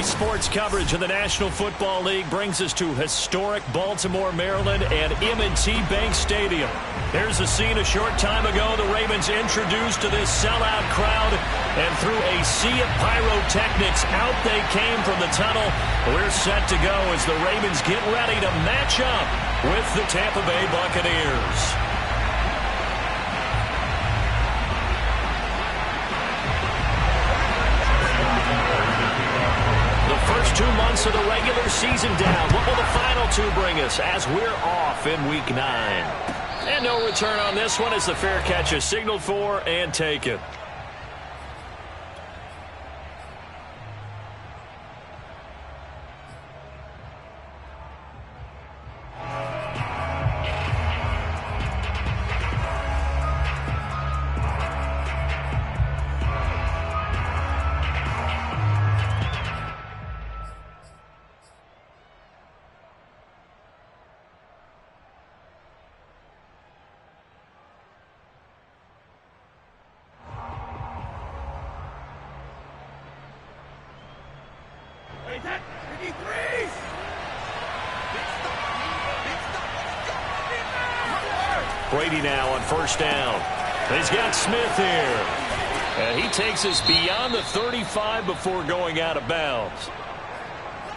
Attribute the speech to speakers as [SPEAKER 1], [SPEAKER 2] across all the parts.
[SPEAKER 1] Sports coverage of the National Football League brings us to historic Baltimore, Maryland, and M&T Bank Stadium. Here's a scene a short time ago. The Ravens introduced to this sellout crowd, and through a sea of pyrotechnics, out they came from the tunnel. We're set to go as the Ravens get ready to match up with the Tampa Bay Buccaneers. First 2 months of the regular season down. What will the final 2 bring us as we're off in Week 9? And no return on this one as the fair catch is signaled for and taken.
[SPEAKER 2] Brady now on first down. He's got Smith here. And he takes us beyond the 35 before going out of bounds.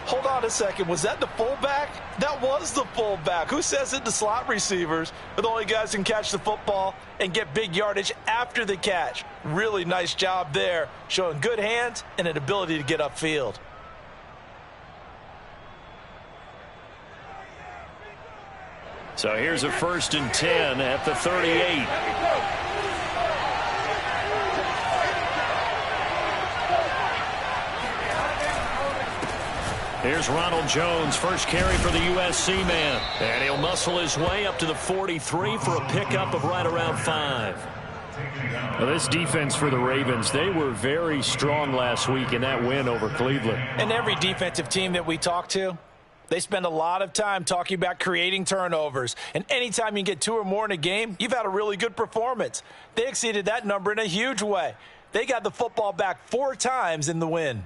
[SPEAKER 3] Hold on a second. Was that the fullback? That was the fullback. Who says it? The slot receivers are the only guys who can catch the football and get big yardage after the catch. Really nice job there, showing good hands and an ability to get upfield.
[SPEAKER 2] So here's a 1st and 10 at the 38. Here's Ronald Jones, first carry for the USC man. And he'll muscle his way up to the 43 for a pickup of right around 5.
[SPEAKER 1] Well, this defense for the Ravens, they were very strong last week in that win over Cleveland.
[SPEAKER 3] And every defensive team that we talk to, they spend a lot of time talking about creating turnovers. And anytime you get 2 or more in a game, you've had a really good performance. They exceeded that number in a huge way. They got the football back 4 times in the win.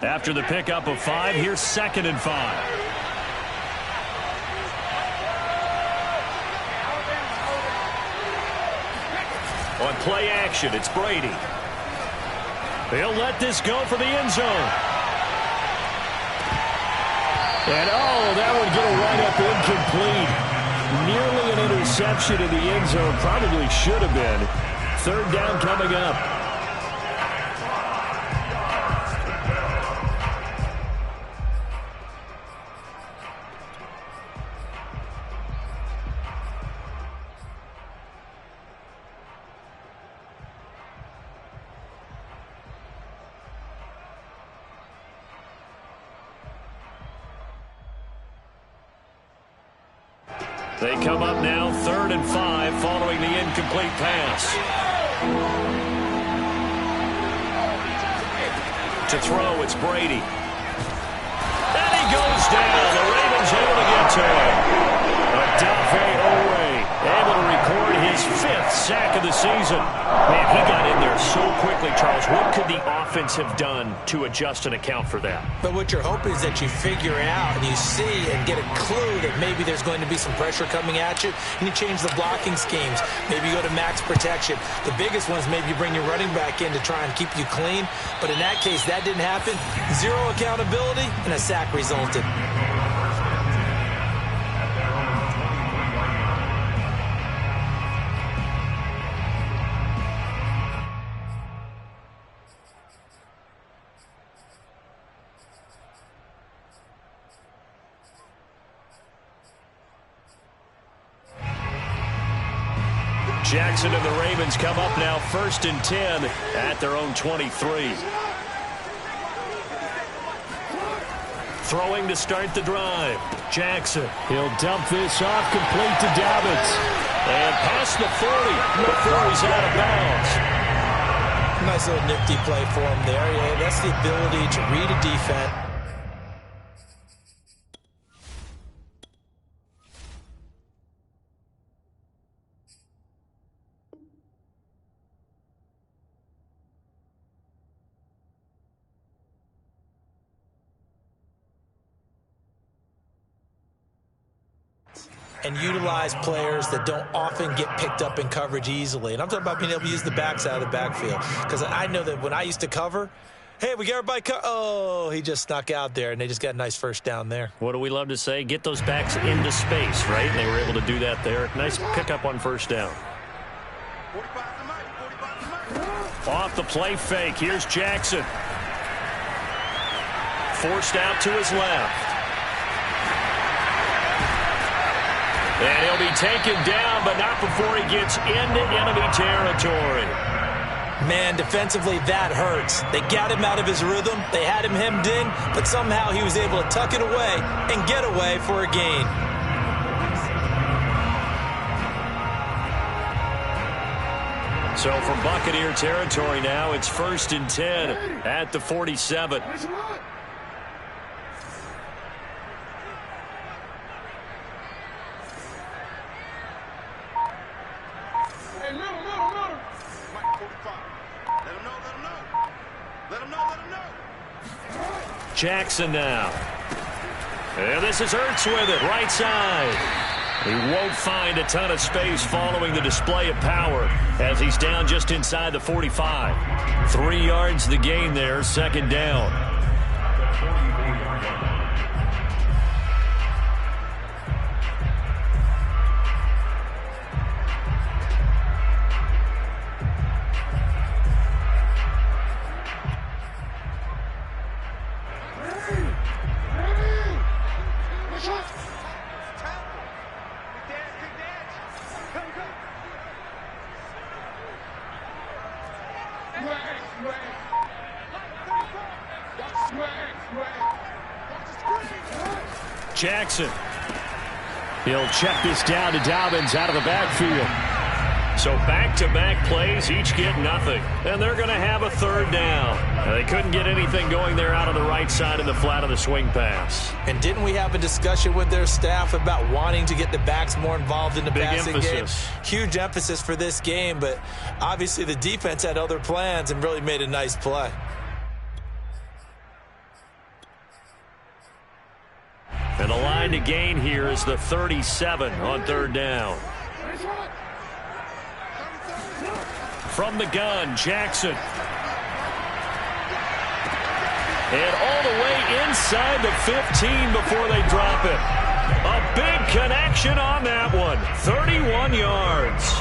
[SPEAKER 1] After the pickup of 5, here's 2nd and 5.
[SPEAKER 2] On play action, it's Brady.
[SPEAKER 1] He'll let this go for the end zone. And, that would get a right-up incomplete. Nearly an interception in the end zone. Probably should have been. 3rd down coming up.
[SPEAKER 2] They come up now 3rd and 5 following the incomplete pass. To throw, it's Brady. And he goes down. The Ravens able to get to him. Odafe Oweh able to record his 5th sack of the season. Man, he got in there
[SPEAKER 1] there so quickly, Charles. What could the offense have done to adjust and account for that?
[SPEAKER 3] But what you're hoping is that you figure it out and you see and get a clue that maybe there's going to be some pressure coming at you, and you change the blocking schemes. Maybe you go to max protection. The biggest one is maybe you bring your running back in to try and keep you clean. But in that case, that didn't happen. Zero accountability, and a sack resulted.
[SPEAKER 1] Jackson and the Ravens come up now 1st and 10 at their own 23. Throwing to start the drive. Jackson. He'll dump this off complete to Dobbins. And past the 40 before he's out of bounds.
[SPEAKER 3] Nice little nifty play for him there. Yeah, that's the ability to read a defense. And utilize players that don't often get picked up in coverage easily. And I'm talking about being able to use the backs out of the backfield. Because I know that when I used to cover, hey, we got everybody oh, he just snuck out there, and they just got a nice first down there.
[SPEAKER 1] What do we love to say? Get those backs into space, right? And they were able to do that there. Nice pickup on first down. Off the play fake. Here's Jackson. Forced out to his left. And he'll be taken down, but not before he gets into enemy territory.
[SPEAKER 3] Man, defensively, that hurts. They got him out of his rhythm. They had him hemmed in, but somehow he was able to tuck it away and get away for a gain.
[SPEAKER 1] So from Buccaneer territory now, it's 1st and 10 at the 47. Jackson now. And this is Ertz with it, right side. He won't find a ton of space following the display of power as he's down just inside the 45. 3 yards the gain there, 2nd down. Jackson. He'll check this down to Dobbins out of the backfield. So back-to-back plays, each get nothing. And they're going to have a 3rd down. Now, they couldn't get anything going there out on the right side in the flat of the swing pass.
[SPEAKER 3] And didn't we have a discussion with their staff about wanting to get the backs more involved in the passing game? Huge emphasis for this game, but obviously the defense had other plans and really made a nice play.
[SPEAKER 1] And the line to gain here is the 37 on 3rd down. From the gun, Jackson. And all the way inside the 15 before they drop it. A big connection on that one. 31 yards.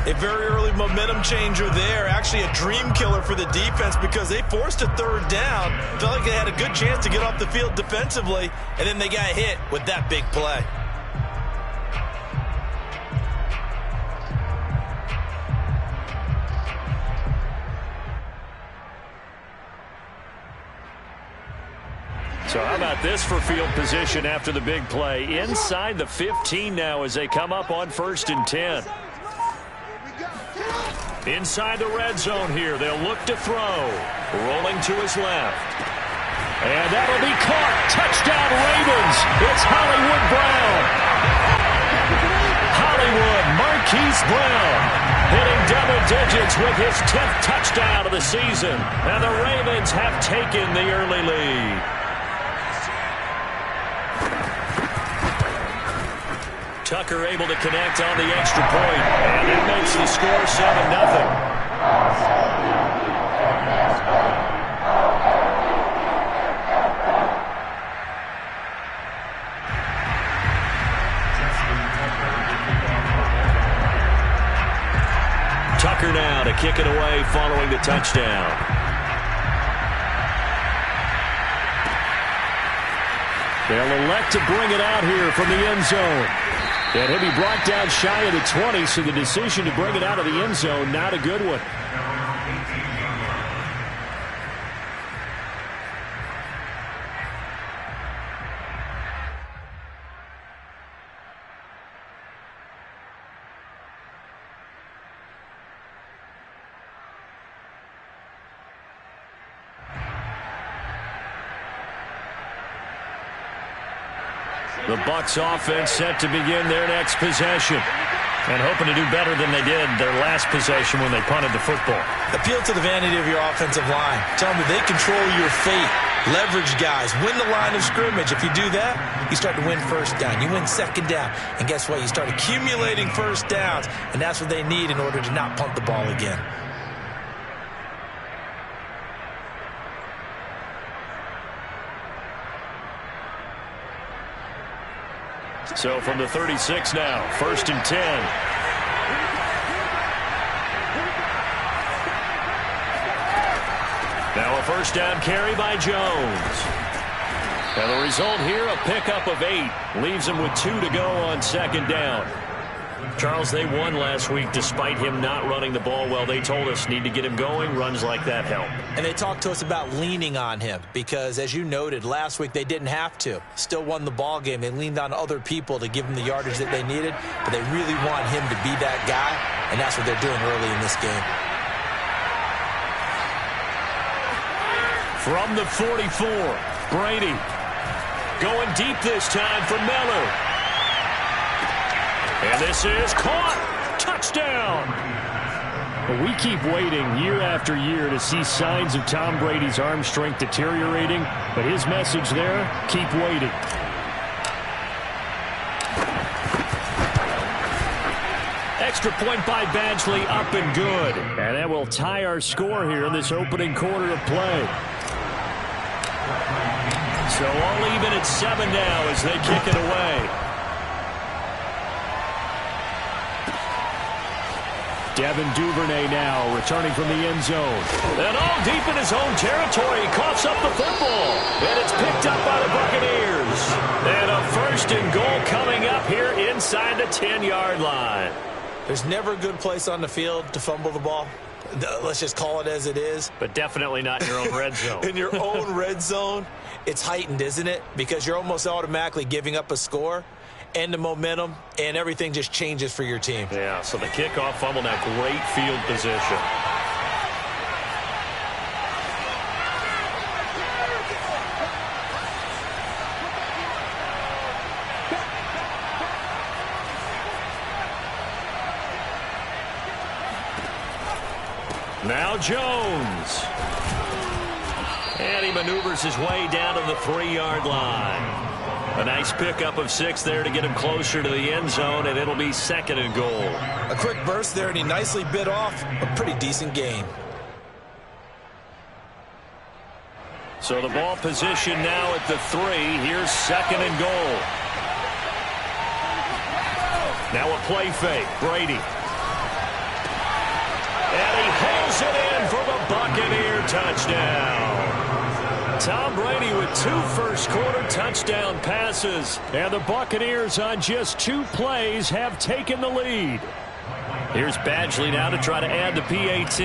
[SPEAKER 3] A very early momentum changer there. Actually a dream killer for the defense because they forced a 3rd down. Felt like they had a good chance to get off the field defensively, and then they got hit with that big play.
[SPEAKER 1] So how about this for field position after the big play? Inside the 15 now as they come up on 1st and 10. Inside the red zone here. They'll look to throw. Rolling to his left. And that'll be caught. Touchdown Ravens. It's Hollywood Brown. Hollywood Marquise Brown hitting double digits with his 10th touchdown of the season. And the Ravens have taken the early lead. Tucker able to connect on the extra point, and it makes the score 7-0. Tucker now to kick it away following the touchdown. They'll elect to bring it out here from the end zone. And he'll be brought down shy of the 20, so the decision to bring it out of the end zone, not a good one. The Bucs offense set to begin their next possession. And hoping to do better than they did their last possession when they punted the football.
[SPEAKER 3] Appeal to the vanity of your offensive line. Tell them they control your fate. Leverage guys. Win the line of scrimmage. If you do that, you start to win first down. You win second down. And guess what? You start accumulating first downs. And that's what they need in order to not punt the ball again.
[SPEAKER 1] So from the 36 now, 1st and 10. Now a first down carry by Jones. And the result here, a pickup of 8. Leaves them with 2 to go on second down. Charles, they won last week despite him not running the ball well. They told us need to get him going. Runs like that help.
[SPEAKER 3] And they talked to us about leaning on him because, as you noted, last week they didn't have to. Still won the ball game. They leaned on other people to give them the yardage that they needed, but they really want him to be that guy, and that's what they're doing early in this game.
[SPEAKER 1] From the 44, Brady going deep this time for Miller. And this is caught. Touchdown. We keep waiting year after year to see signs of Tom Brady's arm strength deteriorating, but his message there, keep waiting. Extra point by Badgley, up and good. And that will tie our score here in this opening quarter of play. So all even at 7 now as they kick it away. Devin Duvernay now returning from the end zone. And all deep in his own territory. He coughs up the football. And it's picked up by the Buccaneers. And a 1st and goal coming up here inside the 10-yard line.
[SPEAKER 3] There's never a good place on the field to fumble the ball. Let's just call it as it is.
[SPEAKER 1] But definitely not in your own red zone.
[SPEAKER 3] In your own red zone, it's heightened, isn't it? Because you're almost automatically giving up a score. And the momentum, and everything just changes for your team.
[SPEAKER 1] Yeah, so the kickoff fumble, now great field position. Now Jones. And he maneuvers his way down to the 3-yard line. A nice pickup of 6 there to get him closer to the end zone, and it'll be 2nd and goal.
[SPEAKER 3] A quick burst there, and he nicely bit off a pretty decent gain.
[SPEAKER 1] So the ball position now at the 3. Here's 2nd and goal. Now a play fake. Brady. And he holds it in for the Buccaneer touchdown. Tom Brady with 2 first-quarter touchdown passes. And the Buccaneers on just 2 plays have taken the lead. Here's Badgley now to try to add the PAT.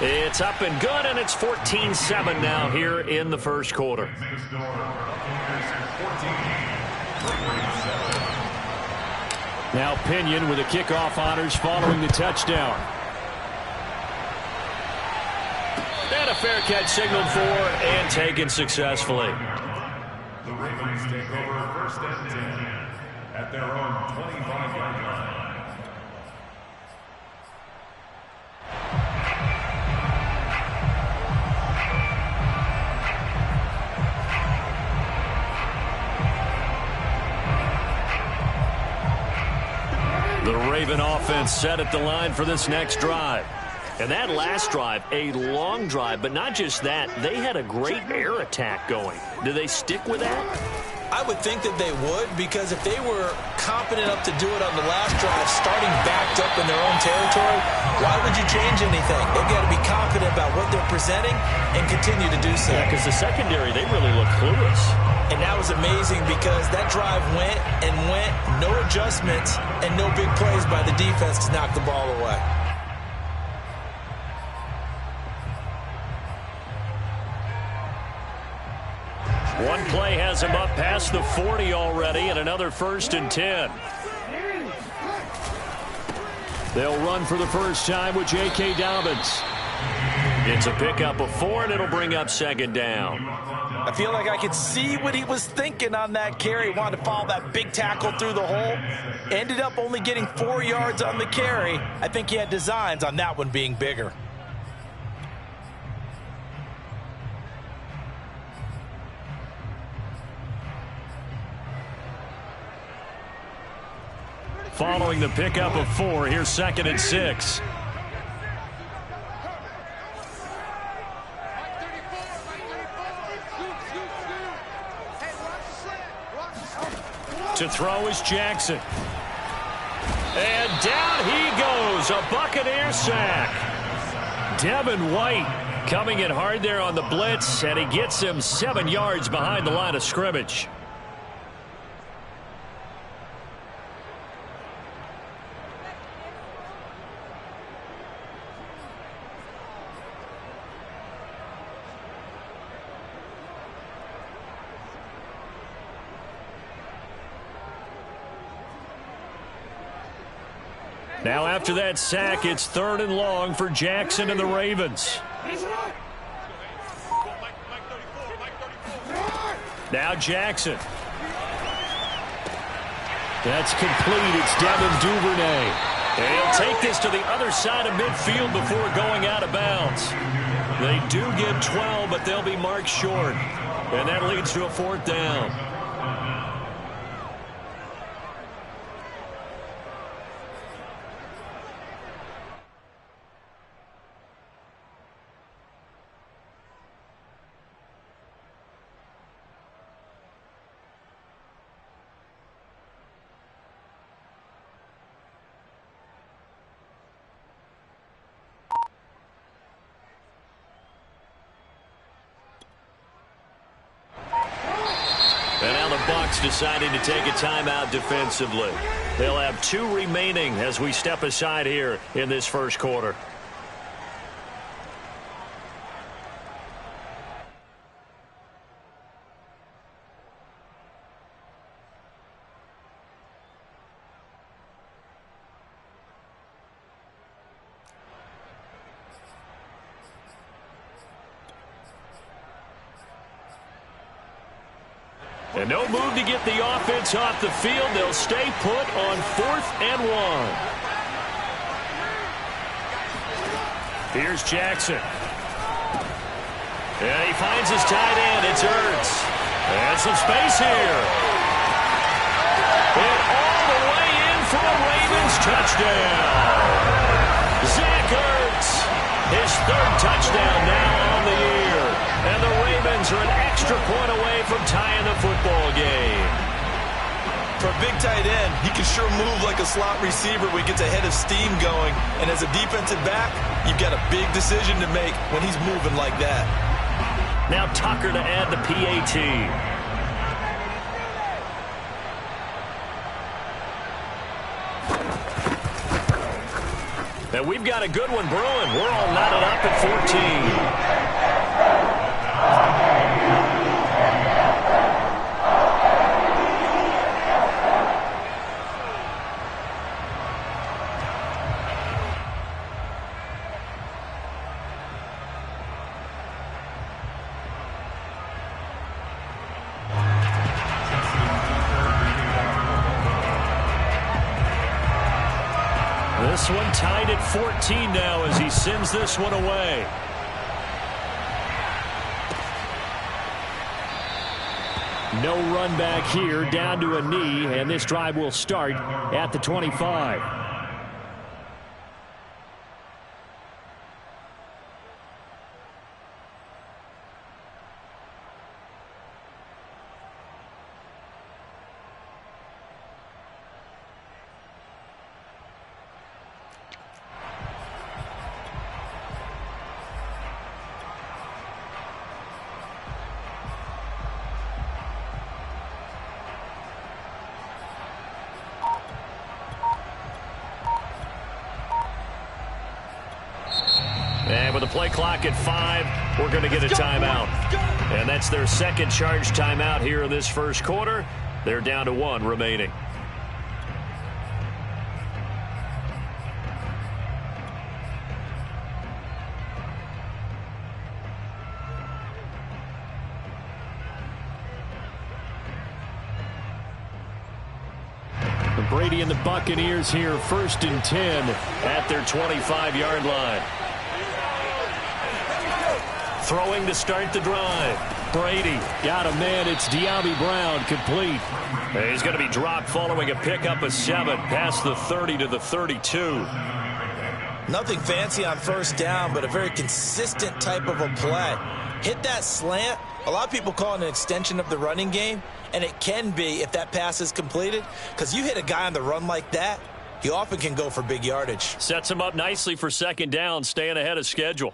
[SPEAKER 1] It's up and good, and it's 14-7 now here in the first quarter. Now Pinion with the kickoff honors following the touchdown. And a fair catch signaled for and taken successfully.
[SPEAKER 4] The Ravens take over 1st and 10. at their own 25-yard line.
[SPEAKER 1] The Raven offense set at the line for this next drive. And that last drive, a long drive, but not just that. They had a great air attack going. Do they stick with that?
[SPEAKER 3] I would think that they would, because if they were confident enough to do it on the last drive, starting backed up in their own territory, why would you change anything? They've got to be confident about what they're presenting and continue to do so.
[SPEAKER 1] Yeah, because the secondary, they really look clueless.
[SPEAKER 3] And that was amazing because that drive went and went, no adjustments, and no big plays by the defense to knock the ball away.
[SPEAKER 1] One play has him up past the 40 already, and another 1st and 10. They'll run for the first time with J.K. Dobbins. It's a pickup of 4, and it'll bring up 2nd down.
[SPEAKER 3] I feel like I could see what he was thinking on that carry. Wanted to follow that big tackle through the hole. Ended up only getting 4 yards on the carry. I think he had designs on that one being bigger.
[SPEAKER 1] Following the pickup of 4, here's 2nd and 6. To throw is Jackson. And down he goes, a Buccaneer sack. Devin White coming in hard there on the blitz, and he gets him 7 yards behind the line of scrimmage. Now after that sack, it's 3rd and long for Jackson and the Ravens. Now Jackson. That's complete. It's Devin Duvernay. And he'll take this to the other side of midfield before going out of bounds. They do get 12, but they'll be marked short. And that leads to a 4th down. And now the Bucs deciding to take a timeout defensively. They'll have 2 remaining as we step aside here in this first quarter. And no move to get the offense off the field. They'll stay put on 4th and 1. Here's Jackson. And he finds his tight end. It's Ertz. And some space here. And all the way in for a Ravens touchdown. Zach Ertz. His 3rd touchdown now on the year. And the Ravens are an extra point away from tying the football game.
[SPEAKER 3] For a big tight end, he can sure move like a slot receiver when he gets a head of steam going. And as a defensive back, you've got a big decision to make when he's moving like that.
[SPEAKER 1] Now Tucker to add the PAT. And we've got a good one brewing. We're all knotted up at 14. This one tied at 14 now as he sends this one away. No run back here, down to a knee, and this drive will start at the 25.
[SPEAKER 2] And with the play clock at 5, we're going to get a timeout. And that's their second charge timeout here in this first quarter. They're down to 1 remaining.
[SPEAKER 1] Brady and the Buccaneers here, 1st and 10 at their 25-yard line. Throwing to start the drive. Brady got a man. It's De'Ami Brown, complete.
[SPEAKER 2] He's going to be dropped following a pickup of 7 past the 30 to the 32.
[SPEAKER 3] Nothing fancy on first down, but a very consistent type of a play. Hit that slant. A lot of people call it an extension of the running game, and it can be if that pass is completed, because you hit a guy on the run like that, he often can go for big yardage.
[SPEAKER 1] Sets him up nicely for 2nd down, staying ahead of schedule.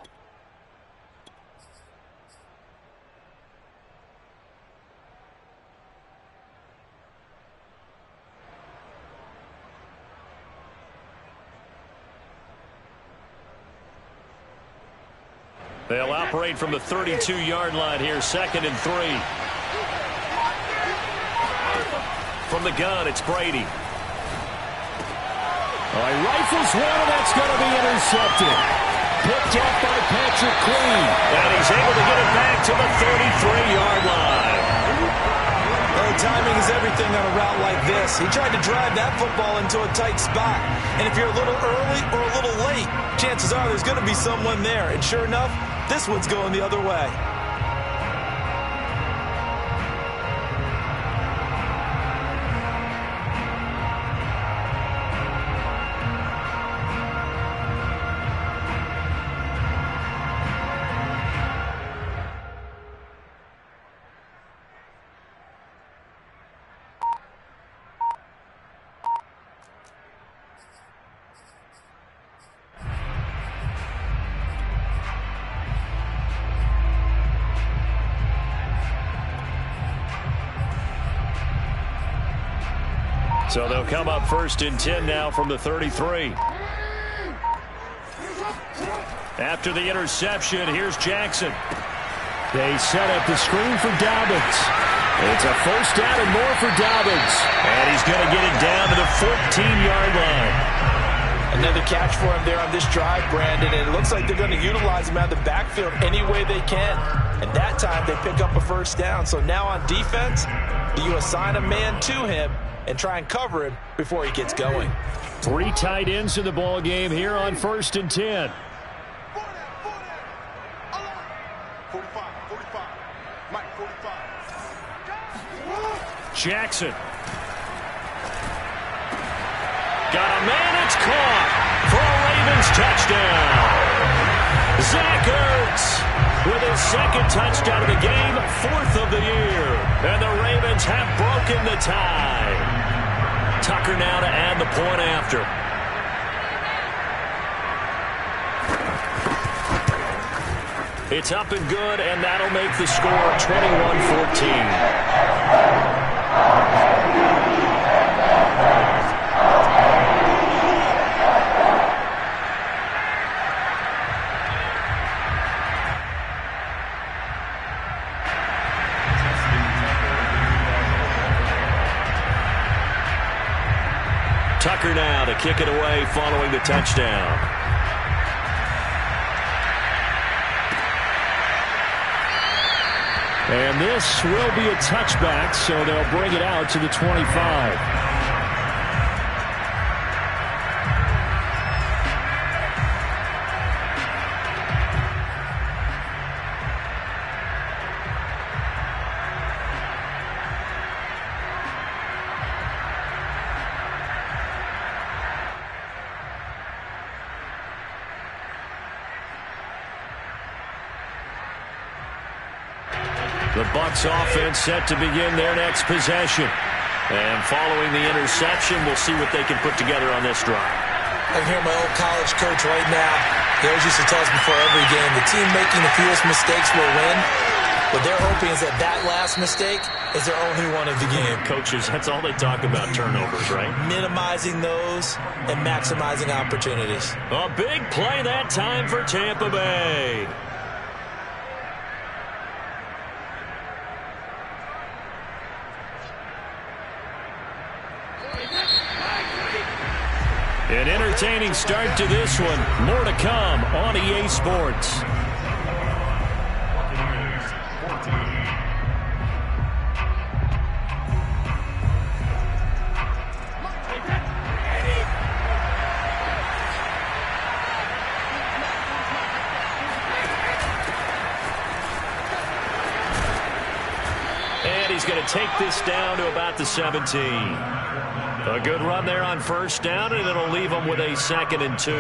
[SPEAKER 1] They'll operate from the 32-yard line here, 2nd and 3. From the gun, it's Brady. He rifles one, and that's going to be intercepted. Picked up by Patrick Queen.
[SPEAKER 2] And he's able to get it back to the 33-yard line.
[SPEAKER 3] Well, timing is everything on a route like this. He tried to drive that football into a tight spot. And if you're a little early or a little late, chances are there's going to be someone there. And sure enough, this one's going the other way.
[SPEAKER 1] So they'll come up 1st and 10 now from the 33. After the interception, here's Jackson. They set up the screen for Dobbins. It's a 1st down and more for Dobbins.
[SPEAKER 2] And he's going to get it down to the 14-yard line.
[SPEAKER 3] Another catch for him there on this drive, Brandon, and it looks like they're going to utilize him out of the backfield any way they can. And that time they pick up a 1st down. So now on defense, do you assign a man to him and try and cover him before he gets going?
[SPEAKER 1] 3 tight ends in the ball game here on 1st and 10.
[SPEAKER 4] 45. Mike, 45.
[SPEAKER 1] Jackson. Got a man, it's caught for a Ravens touchdown. Zach Ertz with his 2nd touchdown of the game, 4th of the year. And the Ravens have broken the tie. Tucker now to add the point after. It's up and good, and that'll make the score 21-14. Tucker now to kick it away following the touchdown. And this will be a touchback, so they'll bring it out to the 25. The Bucs offense set to begin their next possession. And following the interception, we'll see what they can put together on this drive.
[SPEAKER 3] I can hear my old college coach right now. He always used to tell us before every game, the team making the fewest mistakes will win. What they're hoping is that that last mistake is their only one of the game.
[SPEAKER 1] Coaches, that's all they talk about, turnovers, right?
[SPEAKER 3] Minimizing those and maximizing opportunities.
[SPEAKER 1] A big play that time for Tampa Bay. An entertaining start to this one. More to come on EA Sports. And he's going to take this down to about the 17. A good run there on first down, and it'll leave them with a 2nd and 2.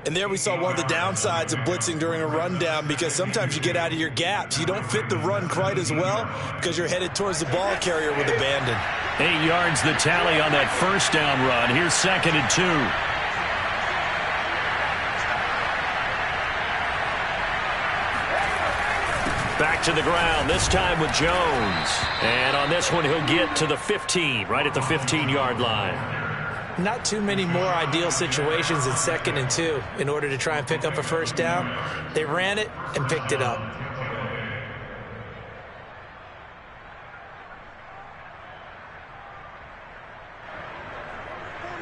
[SPEAKER 3] And there we saw one of the downsides of blitzing during a rundown, because sometimes you get out of your gaps. You don't fit the run quite as well because you're headed towards the ball carrier with abandon.
[SPEAKER 1] 8 yards the tally on that first down run. Here's 2nd and 2. Back to the ground, this time with Jones. And on this one, he'll get to the 15, right at the 15-yard line.
[SPEAKER 3] Not too many more ideal situations in 2nd and 2 in order to try and pick up a first down. They ran it and picked it up.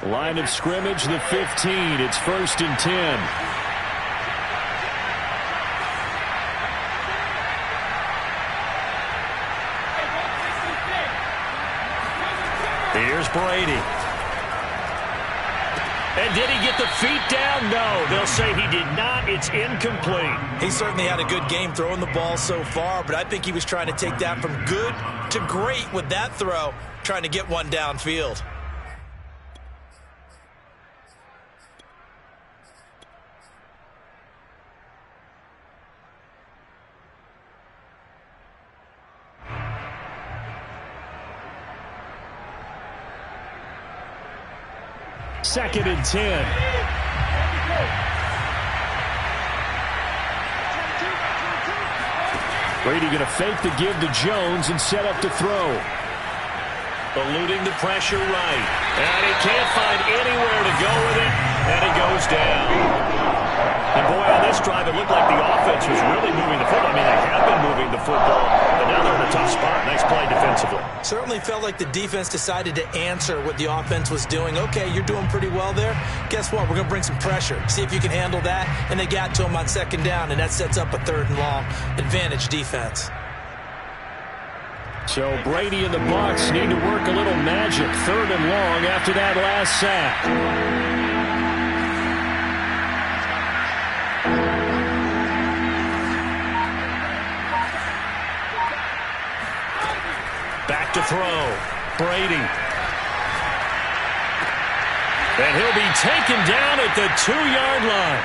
[SPEAKER 1] Line of scrimmage, the 15. It's 1st and 10. Here's Brady. And did he get the feet down? No, they'll say he did not. It's incomplete.
[SPEAKER 3] He certainly had a good game throwing the ball so far, but I think he was trying to take that from good to great with that throw, trying to get one downfield.
[SPEAKER 1] Second and 10. Brady going to fake the give to Jones and set up to throw. Eluding the pressure right. And he can't find anywhere to go with it. And he goes down. And boy, on this drive, it looked like the offense was really moving the football. I mean, they have been moving the football, but now they're in a tough spot. Nice play defensively.
[SPEAKER 3] Certainly felt like the defense decided to answer what the offense was doing. Okay, you're doing pretty well there. Guess what? We're going to bring some pressure. See if you can handle that. And they got to him on 2nd down, and that sets up a 3rd and long. Advantage defense.
[SPEAKER 1] So Brady and the Bucs need to work a little magic. 3rd and long after that last sack. Back to throw. Brady. And he'll be taken down at the 2-yard line.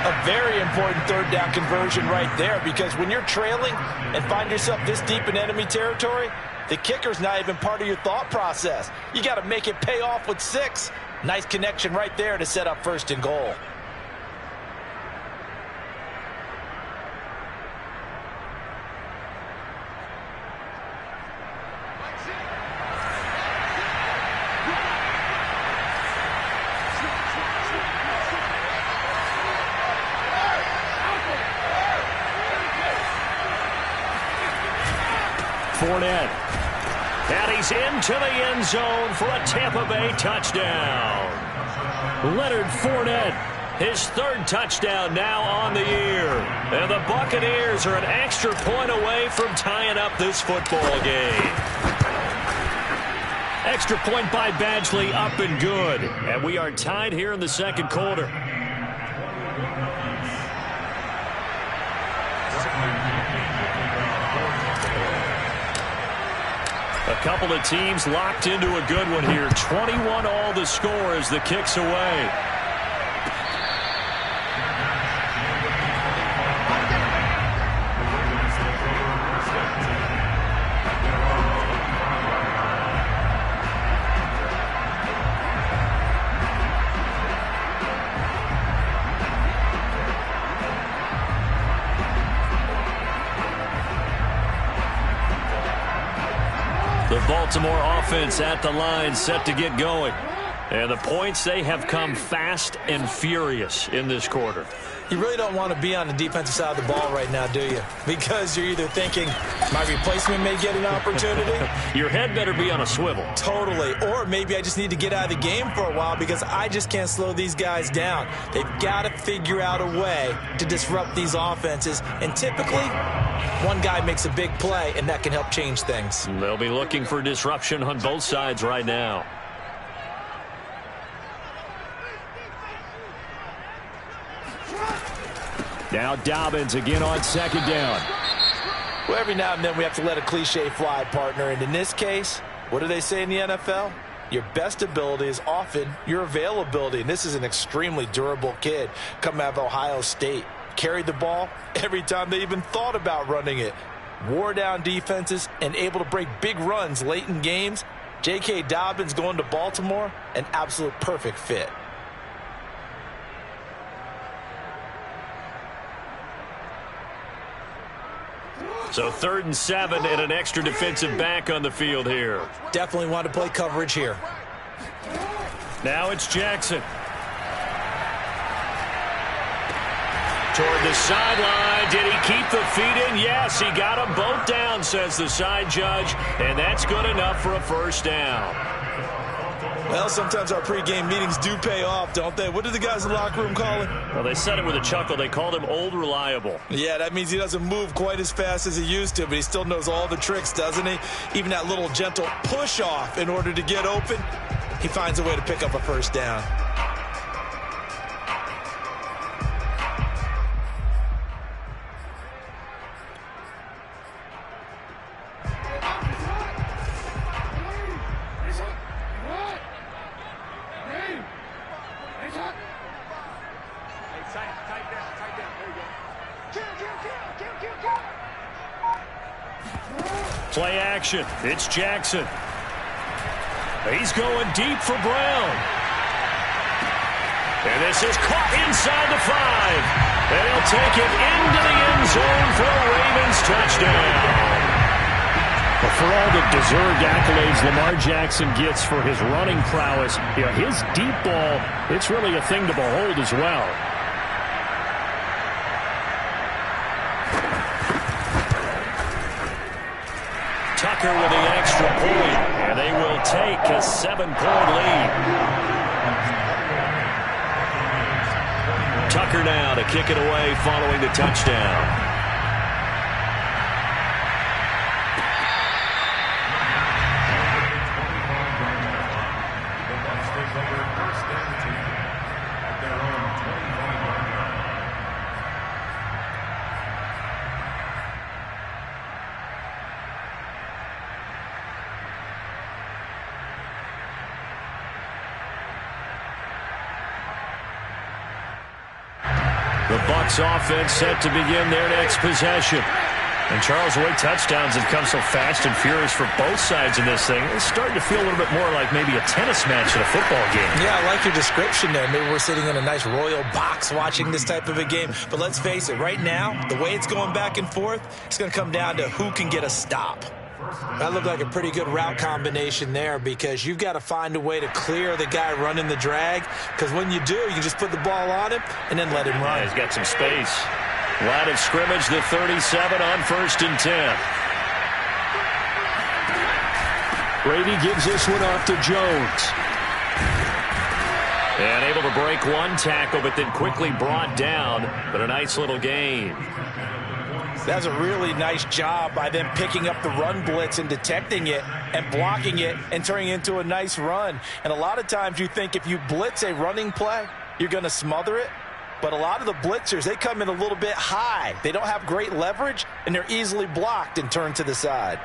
[SPEAKER 3] A very important 3rd down conversion right there, because when you're trailing and find yourself this deep in enemy territory, the kicker's not even part of your thought process. You got to make it pay off with 6. Nice connection right there to set up 1st and goal.
[SPEAKER 1] Fournette. And he's into the end zone for a Tampa Bay touchdown. Leonard Fournette, his 3rd touchdown now on the year. And the Buccaneers are an extra point away from tying up this football game. Extra point by Badgley, up and good. And we are tied here in the 2nd quarter. A couple of teams locked into a good one here. 21 all the score as the kick's away. The Baltimore offense at the line, set to get going. And the points, they have come fast and furious in this quarter.
[SPEAKER 3] You really don't want to be on the defensive side of the ball right now, do you? Because you're either thinking, my replacement may get an opportunity.
[SPEAKER 1] Your head better be on a swivel.
[SPEAKER 3] Totally. Or maybe I just need to get out of the game for a while because I just can't slow these guys down. They've got to figure out a way to disrupt these offenses. And typically, one guy makes a big play, and that can help change things.
[SPEAKER 1] They'll be looking for disruption on both sides right now.
[SPEAKER 2] Now Dobbins again on second down.
[SPEAKER 3] Well, every now and then we have to let a cliche fly, partner. And in this case, what do they say in the NFL? Your best ability is often your availability. And this is an extremely durable kid coming out of Ohio State. Carried the ball every time they even thought about running it. Wore down defenses and able to break big runs late in games. J.K. Dobbins going to Baltimore, an absolute perfect fit.
[SPEAKER 1] So 3rd and 7 and an extra defensive back on the field here.
[SPEAKER 3] Definitely want to play coverage here.
[SPEAKER 1] Now it's Jackson. Toward the sideline. Did he keep the feet in? Yes, he got them both down, says the side judge. And that's good enough for a first down.
[SPEAKER 3] Well, sometimes our pregame meetings do pay off, don't they? What did the guys in the locker room call him?
[SPEAKER 1] Well, they said it with a chuckle. They called him Old Reliable.
[SPEAKER 3] Yeah, that means he doesn't move quite as fast as he used to, but he still knows all the tricks, doesn't he? Even that little gentle push-off in order to get open, he finds a way to pick up a first down.
[SPEAKER 1] Play action. It's Jackson. He's going deep for Brown. And this is caught inside the 5. And he'll take it into the end zone for a Ravens touchdown. But for all the deserved accolades Lamar Jackson gets for his running prowess, his deep ball, it's really a thing to behold as well. Tucker with the extra point, and they will take a 7-point lead. Tucker now to kick it away following the touchdown. The Bucs offense set to begin their next possession. And Charles, the way touchdowns have come so fast and furious for both sides in this thing, it's starting to feel a little bit more like maybe a tennis match at a football game.
[SPEAKER 3] Yeah, I like your description there. Maybe we're sitting in a nice royal box watching this type of a game. But let's face it, right now, the way it's going back and forth, it's going to come down to who can get a stop. That looked like a pretty good route combination there because you've got to find a way to clear the guy running the drag, because when you do, you can just put the ball on him and then let him run.
[SPEAKER 1] Yeah, he's got some space. Line of scrimmage, the 37 on 1st and 10. Brady gives this one off to Jones. And able to break one tackle, but then quickly brought down. But a nice little gain.
[SPEAKER 3] That's a really nice job by them picking up the run blitz and detecting it and blocking it and turning it into a nice run. And a lot of times you think if you blitz a running play, you're going to smother it. But a lot of the blitzers, they come in a little bit high. They don't have great leverage, and they're easily blocked and turned to the side.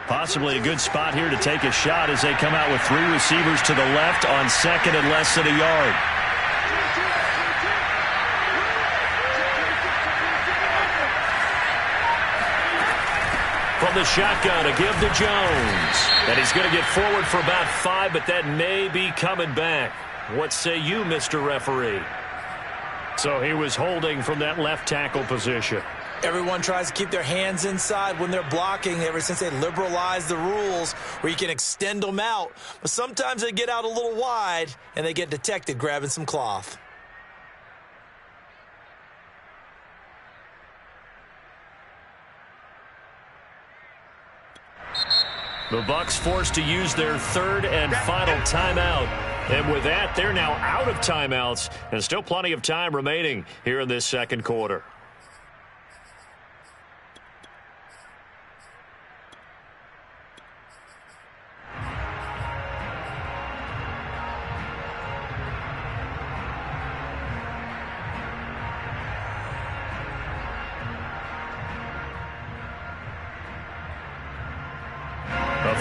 [SPEAKER 1] Possibly a good spot here to take a shot as they come out with 3 receivers to the left on 2nd and less than a yard. From the shotgun, a give to Jones. And he's going to get forward for about 5, but that may be coming back. What say you, Mr. Referee? So he was holding from that left tackle position.
[SPEAKER 3] Everyone tries to keep their hands inside when they're blocking ever since they liberalized the rules where you can extend them out. But sometimes they get out a little wide and they get detected grabbing some cloth.
[SPEAKER 1] The Bucs forced to use their third and final timeout. And with that, they're now out of timeouts and still plenty of time remaining here in this second quarter.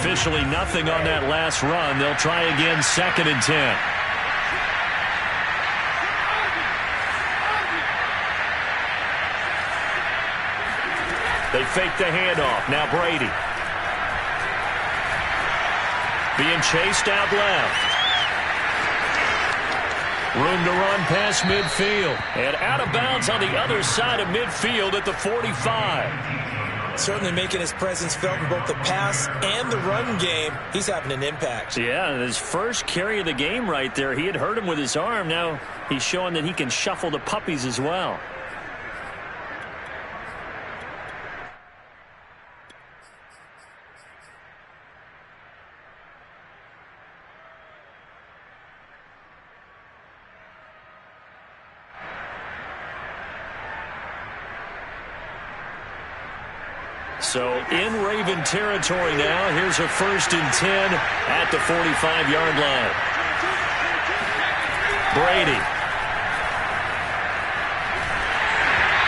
[SPEAKER 1] Officially nothing on that last run. They'll try again, 2nd and 10. They fake the handoff. Now Brady. Being chased out left. Room to run past midfield. And out of bounds on the other side of midfield at the 45.
[SPEAKER 3] Certainly making his presence felt in both the pass and the run game. He's having an impact.
[SPEAKER 1] Yeah, his first carry of the game right there. He had hurt him with his arm. Now he's showing that he can shuffle the puppies as well. So in Raven territory now. Here's a 1st and 10 at the 45-yard line. Brady.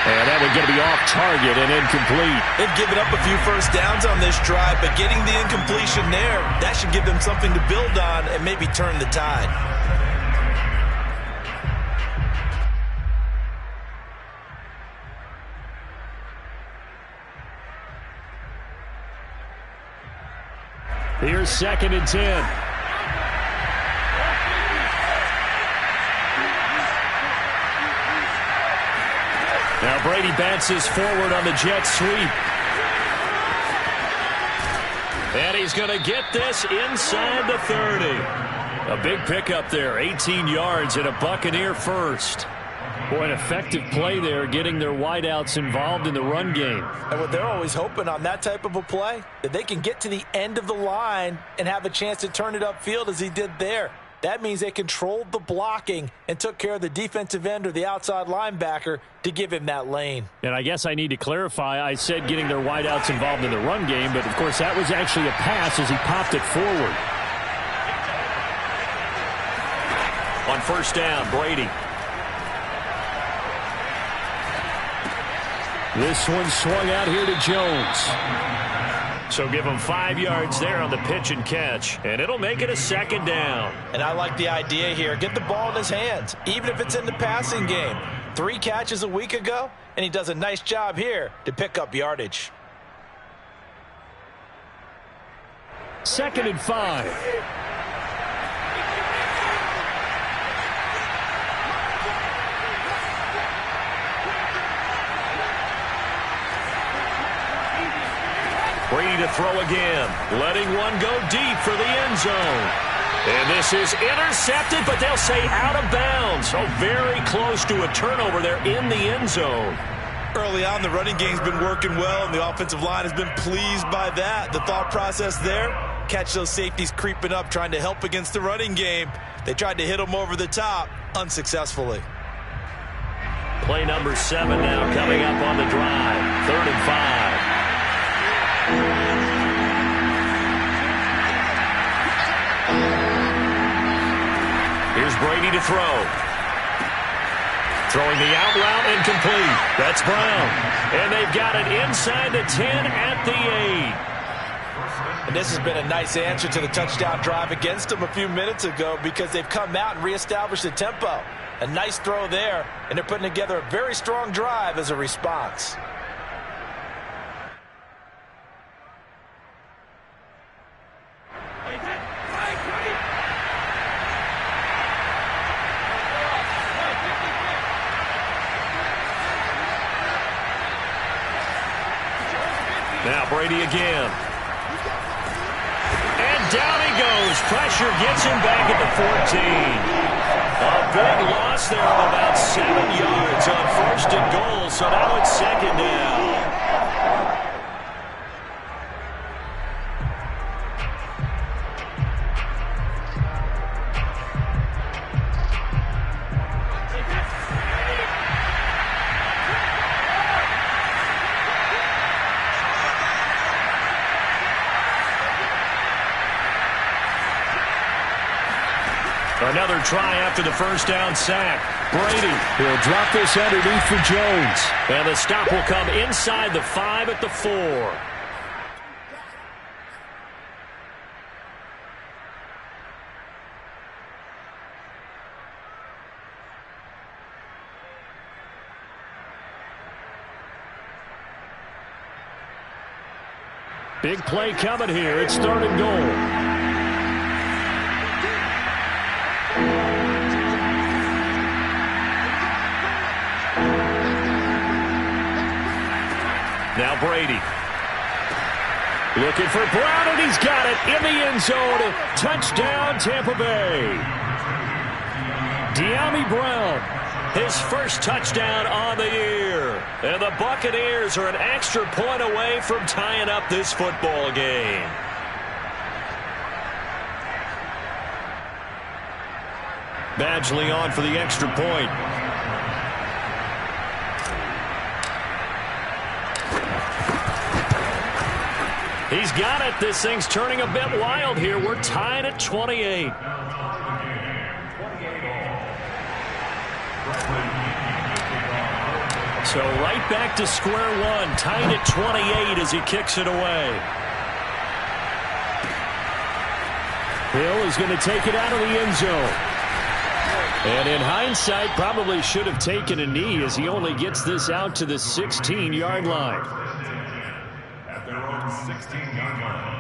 [SPEAKER 1] And that one going to be off target and incomplete.
[SPEAKER 3] They've given up a few first downs on this drive, but getting the incompletion there, that should give them something to build on and maybe turn the tide.
[SPEAKER 1] Here's 2nd and 10. Now Brady bounces forward on the jet sweep. And he's going to get this inside the 30. A big pickup there, 18 yards and a Buccaneer first. Boy, an effective play there, getting their wideouts involved in the run game.
[SPEAKER 3] And what they're always hoping on that type of a play, that they can get to the end of the line and have a chance to turn it upfield as he did there. That means they controlled the blocking and took care of the defensive end or the outside linebacker to give him that lane.
[SPEAKER 1] And I guess I need to clarify, I said getting their wideouts involved in the run game, but of course that was actually a pass as he popped it forward. On 1st down, Brady. This one swung out here to Jones. So give him 5 yards there on the pitch and catch, and it'll make it a 2nd down.
[SPEAKER 3] And I like the idea here. Get the ball in his hands, even if it's in the passing game. 3 catches a week ago, and he does a nice job here to pick up yardage.
[SPEAKER 1] 2nd and 5. Brady to throw again, letting one go deep for the end zone. And this is intercepted, but they'll say out of bounds. So very close to a turnover there in the end zone.
[SPEAKER 3] Early on, the running game's been working well, and the offensive line has been pleased by that. The thought process there, catch those safeties creeping up, trying to help against the running game. They tried to hit them over the top, unsuccessfully.
[SPEAKER 1] Play number 7 now coming up on the drive. 3rd and 5. Here's Brady to throw. Throwing the out route incomplete. That's Brown. And they've got it inside the 10 at the 8.
[SPEAKER 3] And this has been a nice answer to the touchdown drive against them a few minutes ago because they've come out and reestablished the tempo. A nice throw there, and they're putting together a very strong drive as a response.
[SPEAKER 1] Brady again. And down he goes. Pressure gets him back at the 14. A big loss there of about 7 yards on 1st and goal, so now it's 2nd down. Another try after the 1st down sack. Brady will drop this underneath for Jones. And the stop will come inside the 5 at the 4. Big play coming here. It's 3rd and goal. Now Brady. Looking for Brown, and he's got it in the end zone. Touchdown, Tampa Bay. Dyami Brown, his first touchdown on the year. And the Buccaneers are an extra point away from tying up this football game. Badgley on for the extra point. He's got it. This thing's turning a bit wild here. We're tied at 28. So right back to square one. Tied at 28 as he kicks it away. Hill is going to take it out of the end zone. And in hindsight, probably should have taken a knee as he only gets this out to the 16-yard line.
[SPEAKER 4] At their own 16-yard line.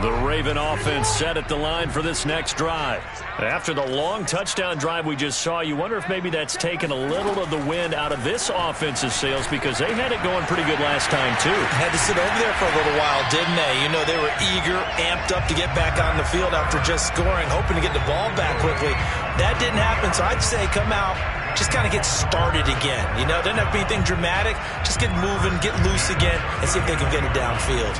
[SPEAKER 1] The Raven offense set at the line for this next drive. After the long touchdown drive we just saw, you wonder if maybe that's taken a little of the wind out of this offense's sails, because they had it going pretty good last time, too.
[SPEAKER 3] Had to sit over there for a little while, didn't they? You know, they were eager, amped up to get back on the field after just scoring, hoping to get the ball back quickly. That didn't happen, so I'd say come out, just kind of get started again. You know, doesn't have to be anything dramatic. Just get moving, get loose again, and see if they can get it downfield.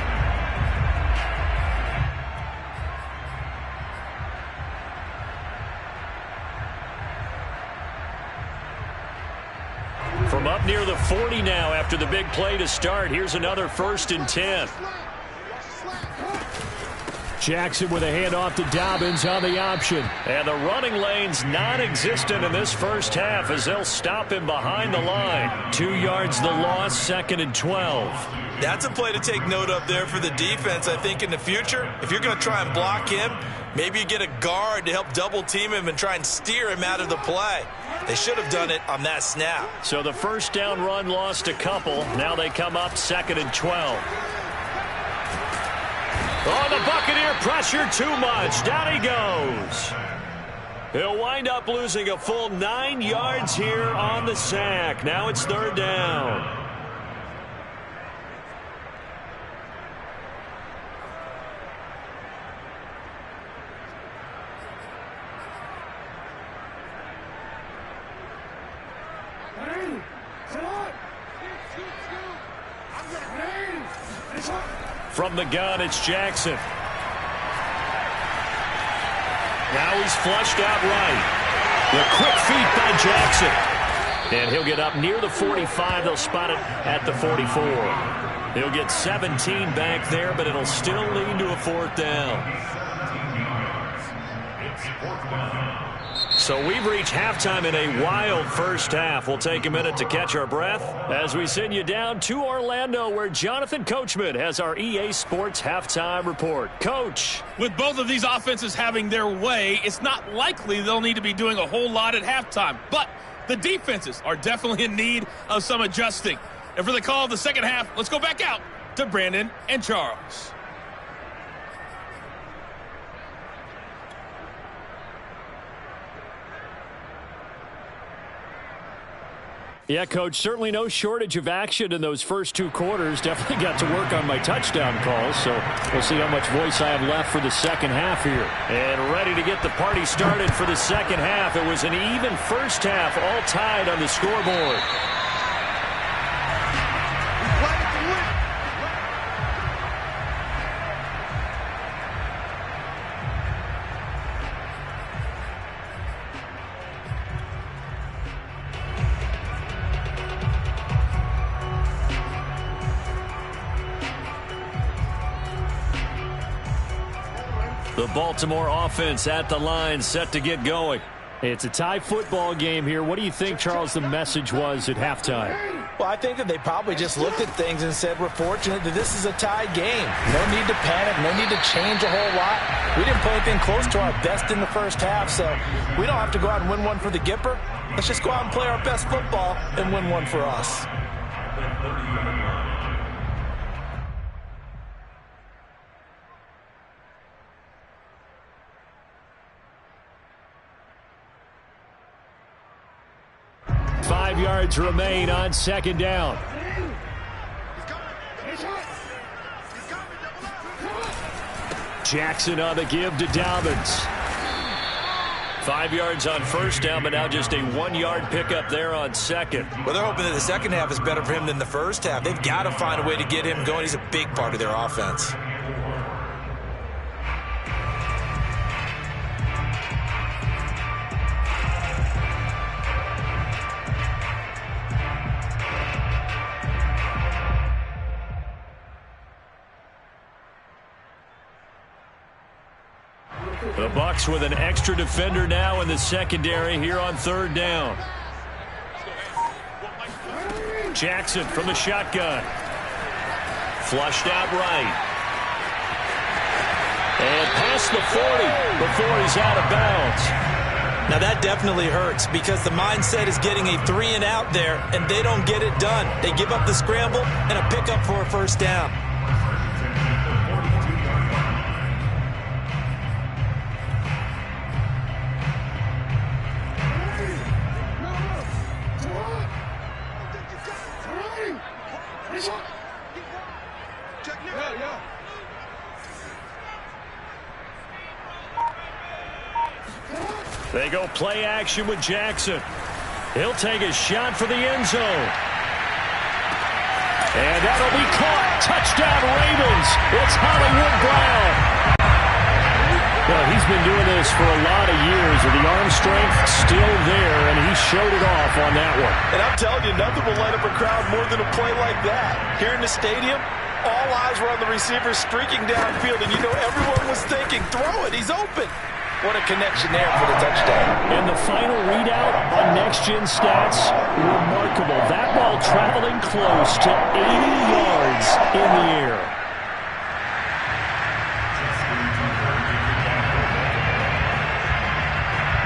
[SPEAKER 1] From up near the 40 now after the big play to start. Here's another 1st and 10. Jackson with a handoff to Dobbins on the option. And the running lane's non-existent in this first half as they'll stop him behind the line. 2 yards the loss, 2nd and 12.
[SPEAKER 3] That's a play to take note of there for the defense. I think in the future, if you're going to try and block him, maybe you get a guard to help double team him and try and steer him out of the play. They should have done it on that snap.
[SPEAKER 1] So the first down run lost a couple. Now they come up 2nd and 12. Oh, the Buccaneer pressure too much. Down he goes. He'll wind up losing a full 9 yards here on the sack. Now it's 3rd down. From the gun, it's Jackson. Now he's flushed out right. The quick feet by Jackson. And he'll get up near the 45. They'll spot it at the 44. He'll get 17 back there, but it'll still lead to a 4th down. So we've reached halftime in a wild first half. We'll take a minute to catch our breath as we send you down to Orlando, where Jonathan Coachman has our EA Sports halftime report. Coach.
[SPEAKER 5] With both of these offenses having their way, it's not likely they'll need to be doing a whole lot at halftime. But the defenses are definitely in need of some adjusting. And for the call of the second half, let's go back out to Brandon and Charles.
[SPEAKER 1] Yeah, Coach, certainly no shortage of action in those first 2 quarters. Definitely got to work on my touchdown calls, so we'll see how much voice I have left for the second half here.
[SPEAKER 2] And ready to get the party started for the second half. It was an even first half, all tied on the scoreboard. The Baltimore offense at the line, set to get going.
[SPEAKER 1] It's a tie football game here. What do you think, Charles, the message was at halftime?
[SPEAKER 3] Well, I think that they probably just looked at things and said, we're fortunate that this is a tie game. No need to panic, no need to change a whole lot. We didn't play anything close to our best in the first half, so we don't have to go out and win one for the Gipper. Let's just go out and play our best football and win one for us.
[SPEAKER 1] Yards remain on second down. Jackson on the give to Dobbins.
[SPEAKER 2] 5 yards on first down, but now just a 1-yard pickup there on second.
[SPEAKER 3] Well, they're hoping that the second half is better for him than the first half. They've got to find a way to get him going. He's a big part of their offense.
[SPEAKER 2] The Bucs with an extra defender now in the secondary here on third down. Jackson from the shotgun. Flushed out right. And past the 40 before he's out of bounds.
[SPEAKER 3] Now that definitely hurts because the mindset is getting a 3-and-out there, and they don't get it done. They give up the scramble and a pickup for a first down.
[SPEAKER 2] They go play action with Jackson. He'll take a shot for the end zone. And that'll be caught. Touchdown Ravens. It's Hollywood Brown.
[SPEAKER 1] Well, he's been doing this for a lot of years, with the arm strength still there, and he showed it off on that one.
[SPEAKER 3] And I'm telling you, nothing will light up a crowd more than a play like that. Here in the stadium, all eyes were on the receiver streaking downfield, and you know everyone was thinking, throw it, he's open. What a connection there for the touchdown.
[SPEAKER 1] And the final readout on Next Gen Stats, remarkable. That ball traveling close to 80 yards in the air.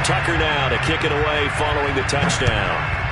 [SPEAKER 2] Tucker now to kick it away following the touchdown.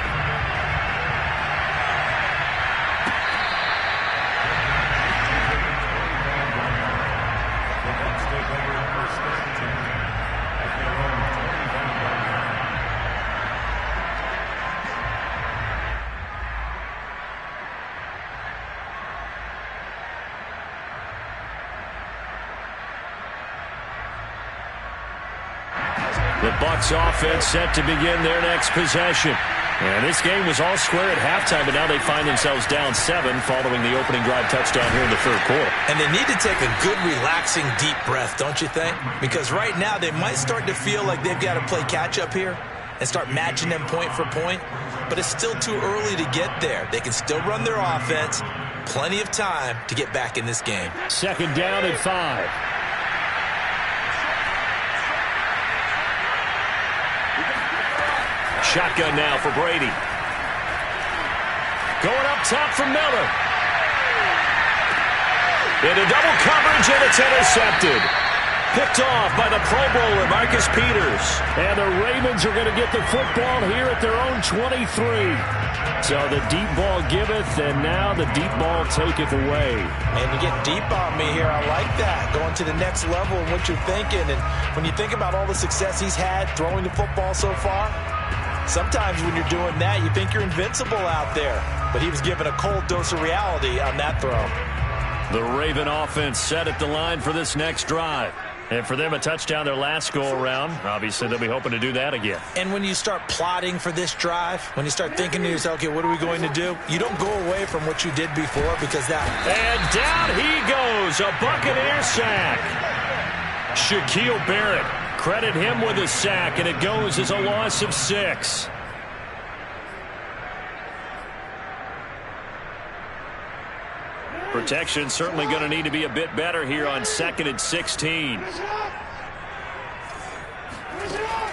[SPEAKER 2] The Bucs offense set to begin their next possession. And this game was all square at halftime, but now they find themselves down 7 following the opening drive touchdown here in the third quarter.
[SPEAKER 3] And they need to take a good, relaxing, deep breath, don't you think? Because right now they might start to feel like they've got to play catch-up here and start matching them point for point. But it's still too early to get there. They can still run their offense. Plenty of time to get back in this game.
[SPEAKER 1] Second down and 5.
[SPEAKER 2] Shotgun now for Brady. Going up top for Miller. Into double coverage, and it's intercepted. Picked off by the Pro Bowler, Marcus Peters.
[SPEAKER 1] And the Ravens are going to get the football here at their own 23. So the deep ball giveth, and now the deep ball taketh away.
[SPEAKER 3] And you get deep on me here. I like that. Going to the next level and what you're thinking. And when you think about all the success he's had throwing the football so far, Sometimes when you're doing that, you think you're invincible out there. But he was given a cold dose of reality on that throw.
[SPEAKER 1] The Raven offense set at the line for this next drive. And for them, a touchdown their last go-around. Obviously, they'll be hoping to do that again.
[SPEAKER 3] And when you start plotting for this drive, when you start thinking to yourself, okay, what are we going to do? You don't go away from what you did before because that...
[SPEAKER 1] And down he goes, a Buccaneer sack. Shaquille Barrett, credit him with a sack, and it goes as a loss of 6. Protection certainly going to need to be a bit better here on 2nd and 16.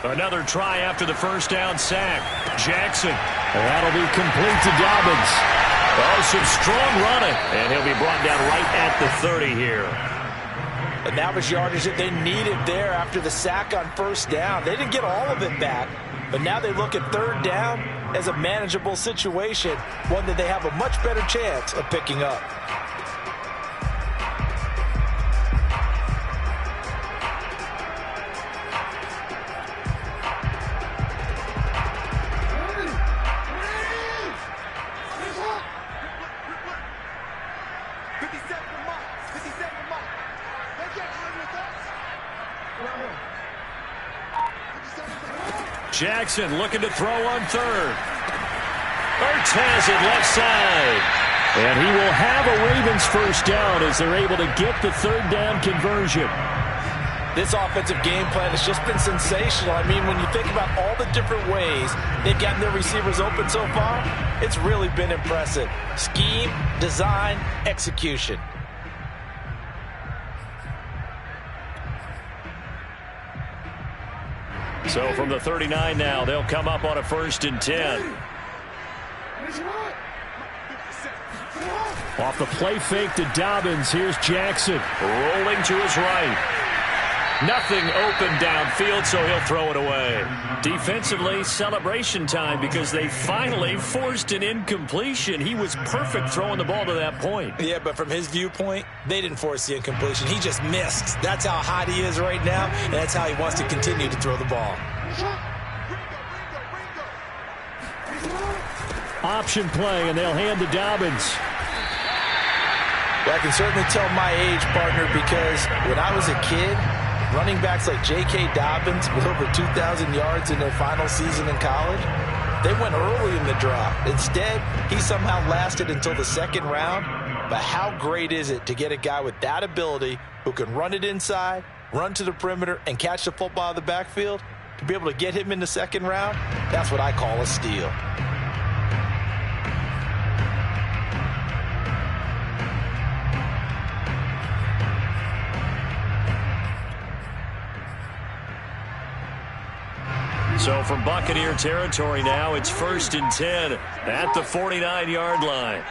[SPEAKER 1] Another try after the first down sack. Jackson. That'll be complete to Dobbins. Oh, some strong running. And he'll be brought down right at the 30 here.
[SPEAKER 3] And that was yardage that they needed there after the sack on first down. They didn't get all of it back. But now they look at 3rd down as a manageable situation, one that they have a much better chance of picking up.
[SPEAKER 1] Jackson looking to throw on 3rd. Ertz has it left side. And he will have a Ravens first down as they're able to get the 3rd down conversion.
[SPEAKER 3] This offensive game plan has just been sensational. I mean, when you think about all the different ways they've gotten their receivers open so far, it's really been impressive. Scheme, design, execution.
[SPEAKER 1] So from the 39 now, they'll come up on a 1st and 10. Off the play fake to Dobbins, here's Jackson. Rolling to his right. Nothing open downfield, so he'll throw it away. Defensively, celebration time because they finally forced an incompletion. He was perfect throwing the ball to that point.
[SPEAKER 3] Yeah, but from his viewpoint, they didn't force the incompletion. He just missed. That's how hot he is right now, and that's how he wants to continue to throw the ball.
[SPEAKER 1] Option play, and they'll hand to Dobbins.
[SPEAKER 3] Well, I can certainly tell my age, partner, because when I was a kid, running backs like J.K. Dobbins with over 2,000 yards in their final season in college, they went early in the draft. Instead, he somehow lasted until the 2nd round. But how great is it to get a guy with that ability who can run it inside, run to the perimeter, and catch the football out of the backfield? To be able to get him in the 2nd round, that's what I call a steal.
[SPEAKER 1] So from Buccaneer territory now, it's 1st and 10 at the 49-yard line.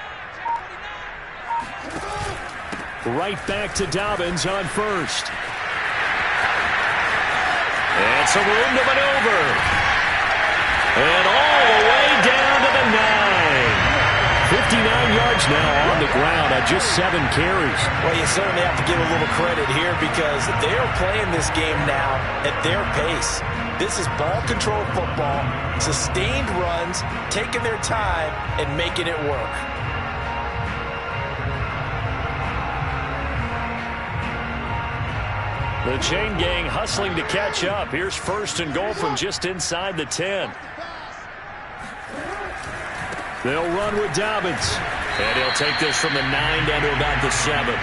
[SPEAKER 1] Right back to Dobbins on 1st. And some room to maneuver. And all the way down to the 9. 59 yards now on the ground on just 7 carries.
[SPEAKER 3] Well, you certainly have to give a little credit here because they're playing this game now at their pace. This is ball control football, sustained runs, taking their time and making it work.
[SPEAKER 1] The chain gang hustling to catch up. Here's 1st and goal from just inside the 10. They'll run with Dobbins. And he'll take this from the 9 down to about the 7.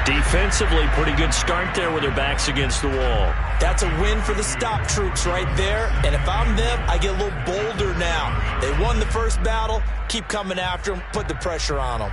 [SPEAKER 1] Defensively, pretty good start there with their backs against the wall.
[SPEAKER 3] That's a win for the stop troops right there. And if I'm them, I get a little bolder now. They won the first battle. Keep coming after them. Put the pressure on them.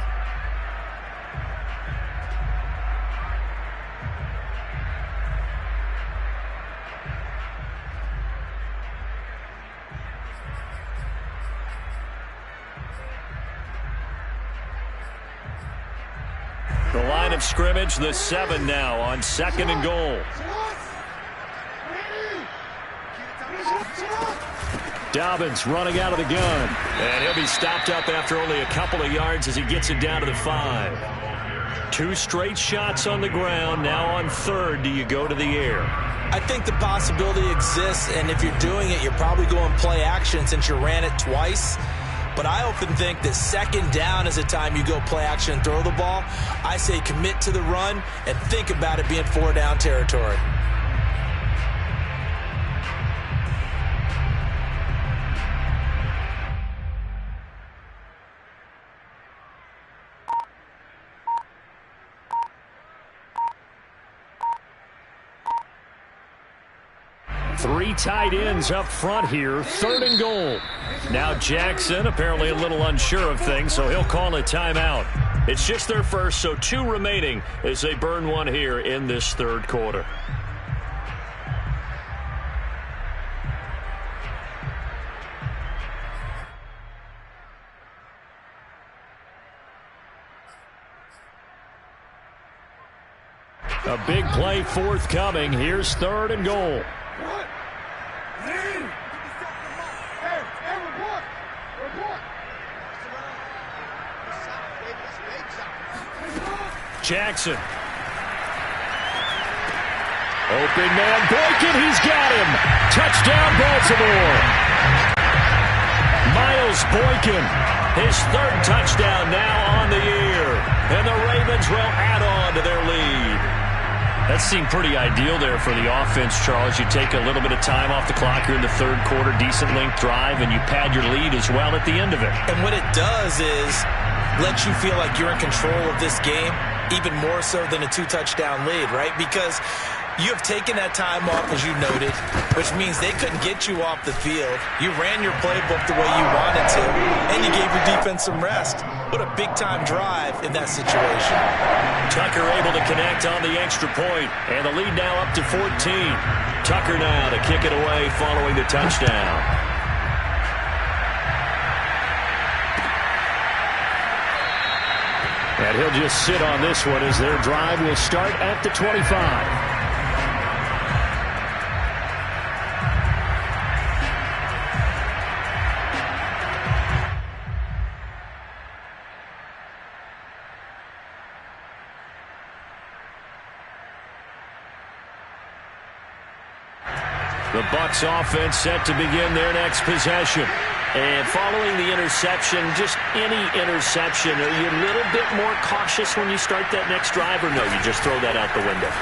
[SPEAKER 1] The line of scrimmage, the 7 now on 2nd and goal. Dobbins running out of the gun. And he'll be stopped up after only a couple of yards as he gets it down to the 5. 2 straight shots on the ground. Now on 3rd, do you go to the air?
[SPEAKER 3] I think the possibility exists, and if you're doing it, you're probably going play action since you ran it twice. But I often think that second down is the time you go play action and throw the ball. I say commit to the run and think about it being 4-down territory.
[SPEAKER 1] Three tight ends up front here, 3rd and goal. Now Jackson apparently a little unsure of things, so he'll call a timeout. It's just their first, so 2 remaining as they burn one here in this 3rd quarter. A big play forthcoming. Here's 3rd and goal. Jackson. Open man, Boykin, he's got him. Touchdown, Baltimore. Miles Boykin, his 3rd touchdown now on the year. And the Ravens will add on to their lead. That seemed pretty ideal there for the offense, Charles. You take a little bit of time off the clock here in the 3rd quarter, decent length drive, and you pad your lead as well at the end of it.
[SPEAKER 3] And what it does is let you feel like you're in control of this game, even more so than a 2-touchdown lead, right? Because you have taken that time off, as you noted, which means they couldn't get you off the field. You ran your playbook the way you wanted to, and you gave your defense some rest. What a big-time drive in that situation.
[SPEAKER 1] Tucker able to connect on the extra point, and the lead now up to 14. Tucker now to kick it away following the touchdown. And he'll just sit on this one as their drive will start at the 25. The Bucs offense set to begin their next possession. And following the interception, just any interception, are you a little bit more cautious when you start that next drive, or no, you just throw that out the window?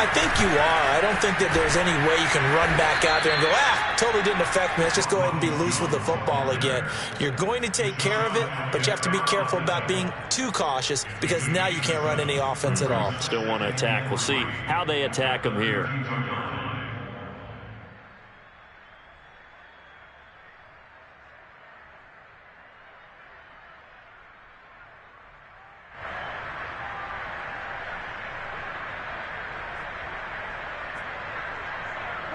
[SPEAKER 3] I think you are. I don't think that there's any way you can run back out there and go, totally didn't affect me. Let's just go ahead and be loose with the football again. You're going to take care of it, but you have to be careful about being too cautious because now you can't run any offense at all.
[SPEAKER 1] Still want to attack. We'll see how they attack them here.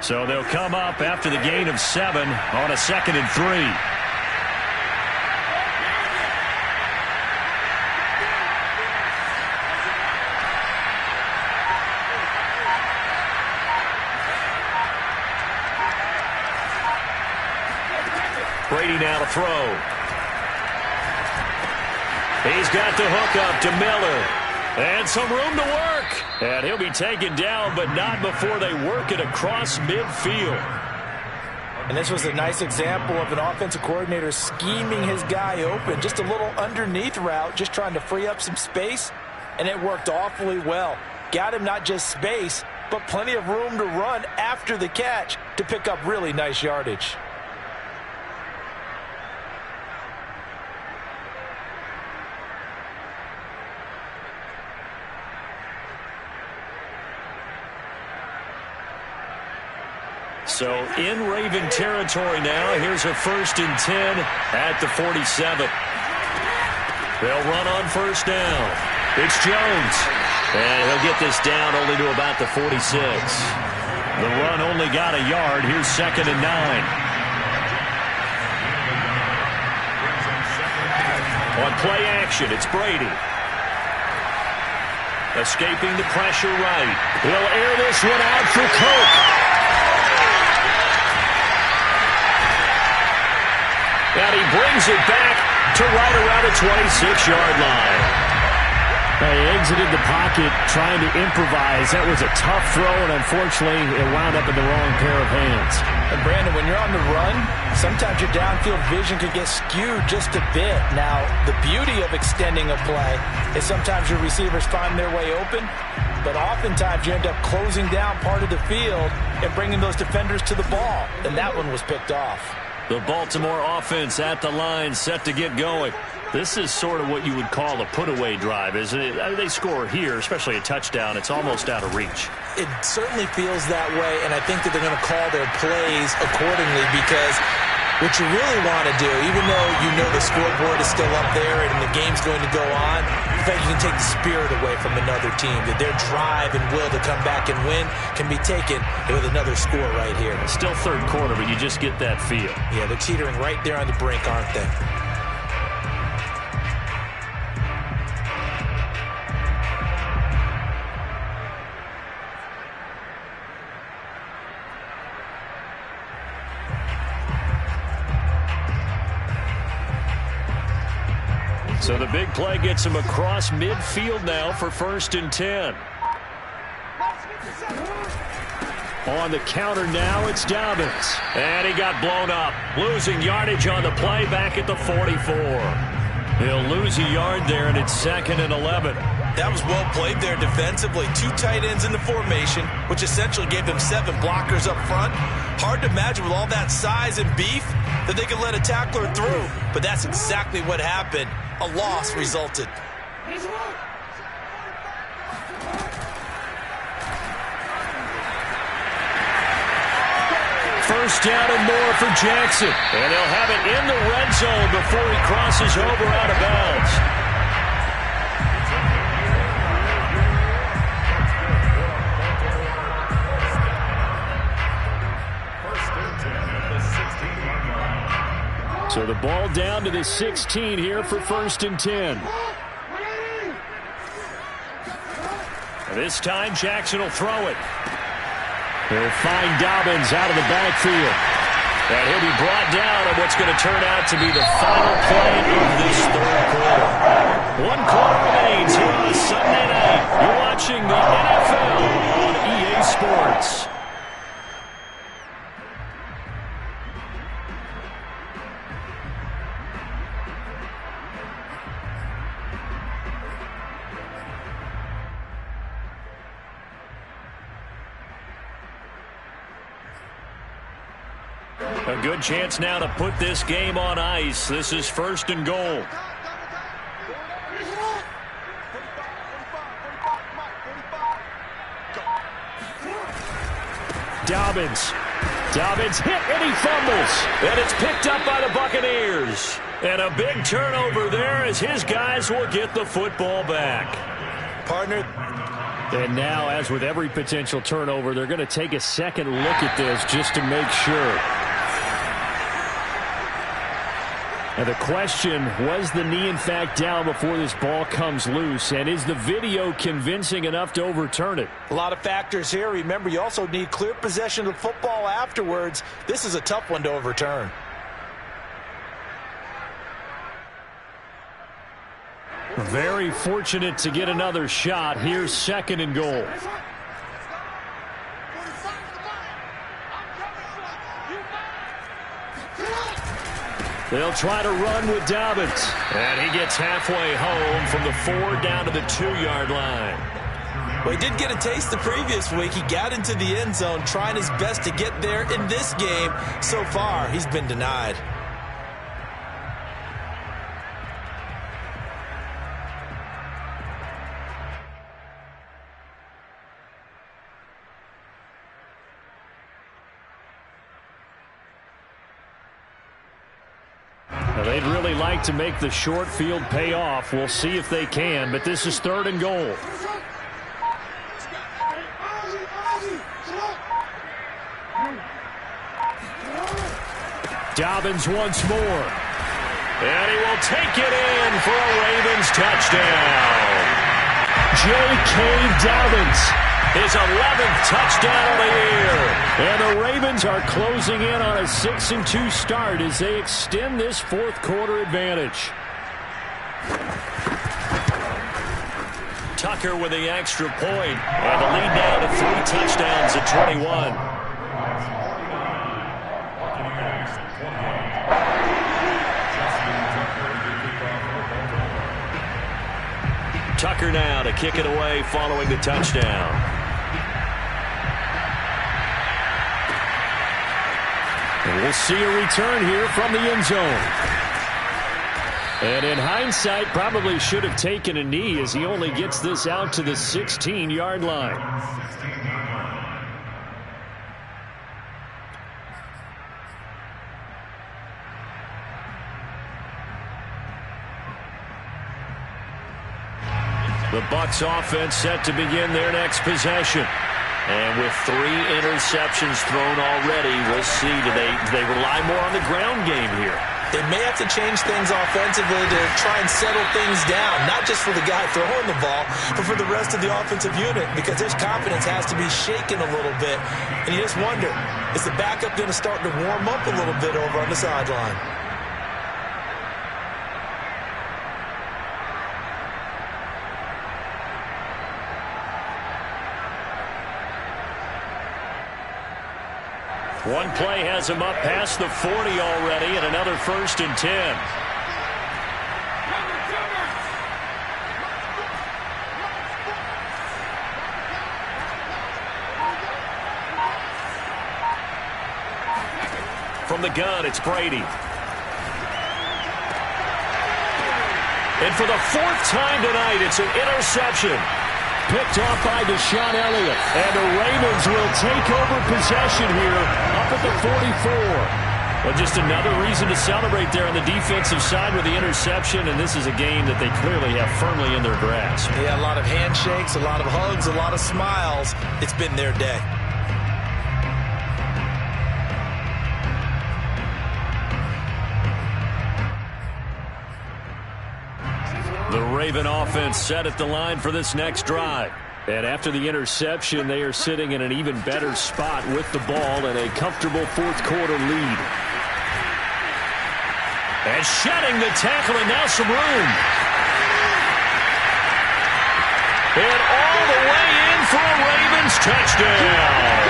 [SPEAKER 1] So they'll come up after the gain of 7 on a 2nd and 3. Brady now to throw. He's got the hook up to Miller. And some room to work. And he'll be taken down, but not before they work it across midfield.
[SPEAKER 3] And this was a nice example of an offensive coordinator scheming his guy open. Just a little underneath route, just trying to free up some space. And it worked awfully well. Got him not just space, but plenty of room to run after the catch to pick up really nice yardage.
[SPEAKER 1] So in Raven territory now. Here's a 1st and 10 at the 47. They'll run on 1st down. It's Jones. And he'll get this down only to about the 46. The run only got a yard. Here's 2nd and 9. On play action, it's Brady. Escaping the pressure right. He'll air this one out for Coke. And he brings it back to right around the 26-yard line. He ain't brings it in the pocket, trying to improvise. That was a tough throw, and unfortunately, it wound up in the wrong pair of hands.
[SPEAKER 3] And Brandon, when you're on the run, sometimes your downfield vision could get skewed just a bit. Now, the beauty of extending a play is sometimes your receivers find their way open, but oftentimes you end up closing down part of the field and bringing those defenders to the ball, and that one was picked off.
[SPEAKER 1] The Baltimore offense at the line, set to get going. This is sort of what you would call a put-away drive, isn't it? I mean, they score here, especially a touchdown. It's almost out of reach.
[SPEAKER 3] It certainly feels that way, and I think that they're going to call their plays accordingly, because what you really want to do, even though you know the scoreboard is still up there and the game's going to go on, in fact, you can take the spirit away from another team, that their drive and will to come back and win can be taken with another score right here.
[SPEAKER 1] Still third quarter, but you just get that feel.
[SPEAKER 3] Yeah, they're teetering right there on the brink, aren't they?
[SPEAKER 1] So the big play gets him across midfield now for 1st and 10. On the counter now, it's Dobbins. And he got blown up. Losing yardage on the play back at the 44. He'll lose a yard there, and it's 2nd and 11.
[SPEAKER 3] That was well played there defensively. 2 tight ends in the formation, which essentially gave them 7 blockers up front. Hard to imagine with all that size and beef that they could let a tackler through. But that's exactly what happened. A loss resulted.
[SPEAKER 1] First down and more for Jackson. And he'll have it in the red zone before he crosses over out of bounds. So the ball down to the 16 here for 1st and 10. And this time Jackson will throw it. He'll find Dobbins out of the backfield. And he'll be brought down on what's going to turn out to be the final play of this third quarter. 1 quarter remains here on a Sunday night. You're watching the NFL on EA Sports. A good chance now to put this game on ice. This is 1st and goal. Dobbins hit and he fumbles. And it's picked up by the Buccaneers. And a big turnover there as his guys will get the football back.
[SPEAKER 3] Partner.
[SPEAKER 1] And now, as with every potential turnover, they're going to take a second look at this just to make sure. And the question, was the knee in fact down before this ball comes loose? And is the video convincing enough to overturn it?
[SPEAKER 3] A lot of factors here. Remember, you also need clear possession of the football afterwards. This is a tough one to overturn.
[SPEAKER 1] Very fortunate to get another shot. Here's 2nd and goal. They'll try to run with Dobbins. And he gets halfway home from the 4 down to the 2-yard line.
[SPEAKER 3] Well, he did get a taste the previous week. He got into the end zone trying his best to get there in this game. So far, he's been denied.
[SPEAKER 1] Now, they'd really like to make the short field pay off. We'll see if they can, but this is 3rd and goal. Dobbins once more. And he will take it in for a Ravens touchdown. J.K. Dobbins. His 11th touchdown of the year. And the Ravens are closing in on a 6-2 start as they extend this 4th quarter advantage. Tucker with the extra point. And the lead now to 3 touchdowns at 21. Tucker now to kick it away following the touchdown. And we'll see a return here from the end zone. And in hindsight, probably should have taken a knee as he only gets this out to the 16-yard line. The Bucs offense set to begin their next possession. And with 3 interceptions thrown already, we'll see, do they rely more on the ground game here?
[SPEAKER 3] They may have to change things offensively to try and settle things down, not just for the guy throwing the ball, but for the rest of the offensive unit, because his confidence has to be shaken a little bit. And you just wonder, is the backup going to start to warm up a little bit over on the sideline?
[SPEAKER 1] One play has him up past the 40 already, and another 1st and 10. From the gun, it's Brady. And for the 4th time tonight, it's an interception. Picked off by Deshaun Elliott. And the Ravens will take over possession here up at the 44. Well, just another reason to celebrate there on the defensive side with the interception. And this is a game that they clearly have firmly in their grasp.
[SPEAKER 3] Yeah, a lot of handshakes, a lot of hugs, a lot of smiles. It's been their day.
[SPEAKER 1] The Raven offense set at the line for this next drive. And after the interception, they are sitting in an even better spot with the ball and a comfortable 4th quarter lead. And shedding the tackle, and now some room. And all the way in for a Ravens touchdown.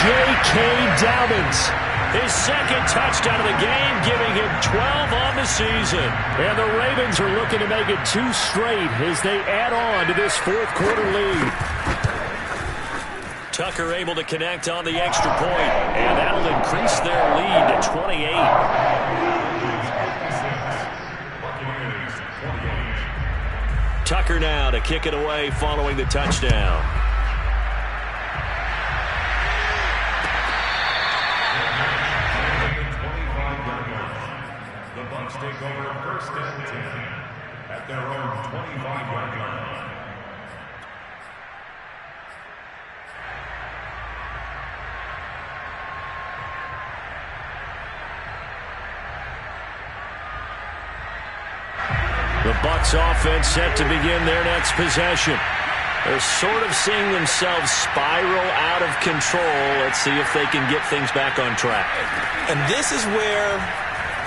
[SPEAKER 1] J.K. Dobbins. His 2nd touchdown of the game, giving him 12 on the season. And the Ravens are looking to make it 2 straight as they add on to this 4th quarter lead. Tucker able to connect on the extra point, and that'll increase their lead to 28. Tucker now to kick it away following the touchdown.
[SPEAKER 4] Take over 1st and 10 at their own 25-yard line.
[SPEAKER 1] The Bucs offense set to begin their next possession. They're sort of seeing themselves spiral out of control. Let's see if they can get things back on track.
[SPEAKER 3] And this is where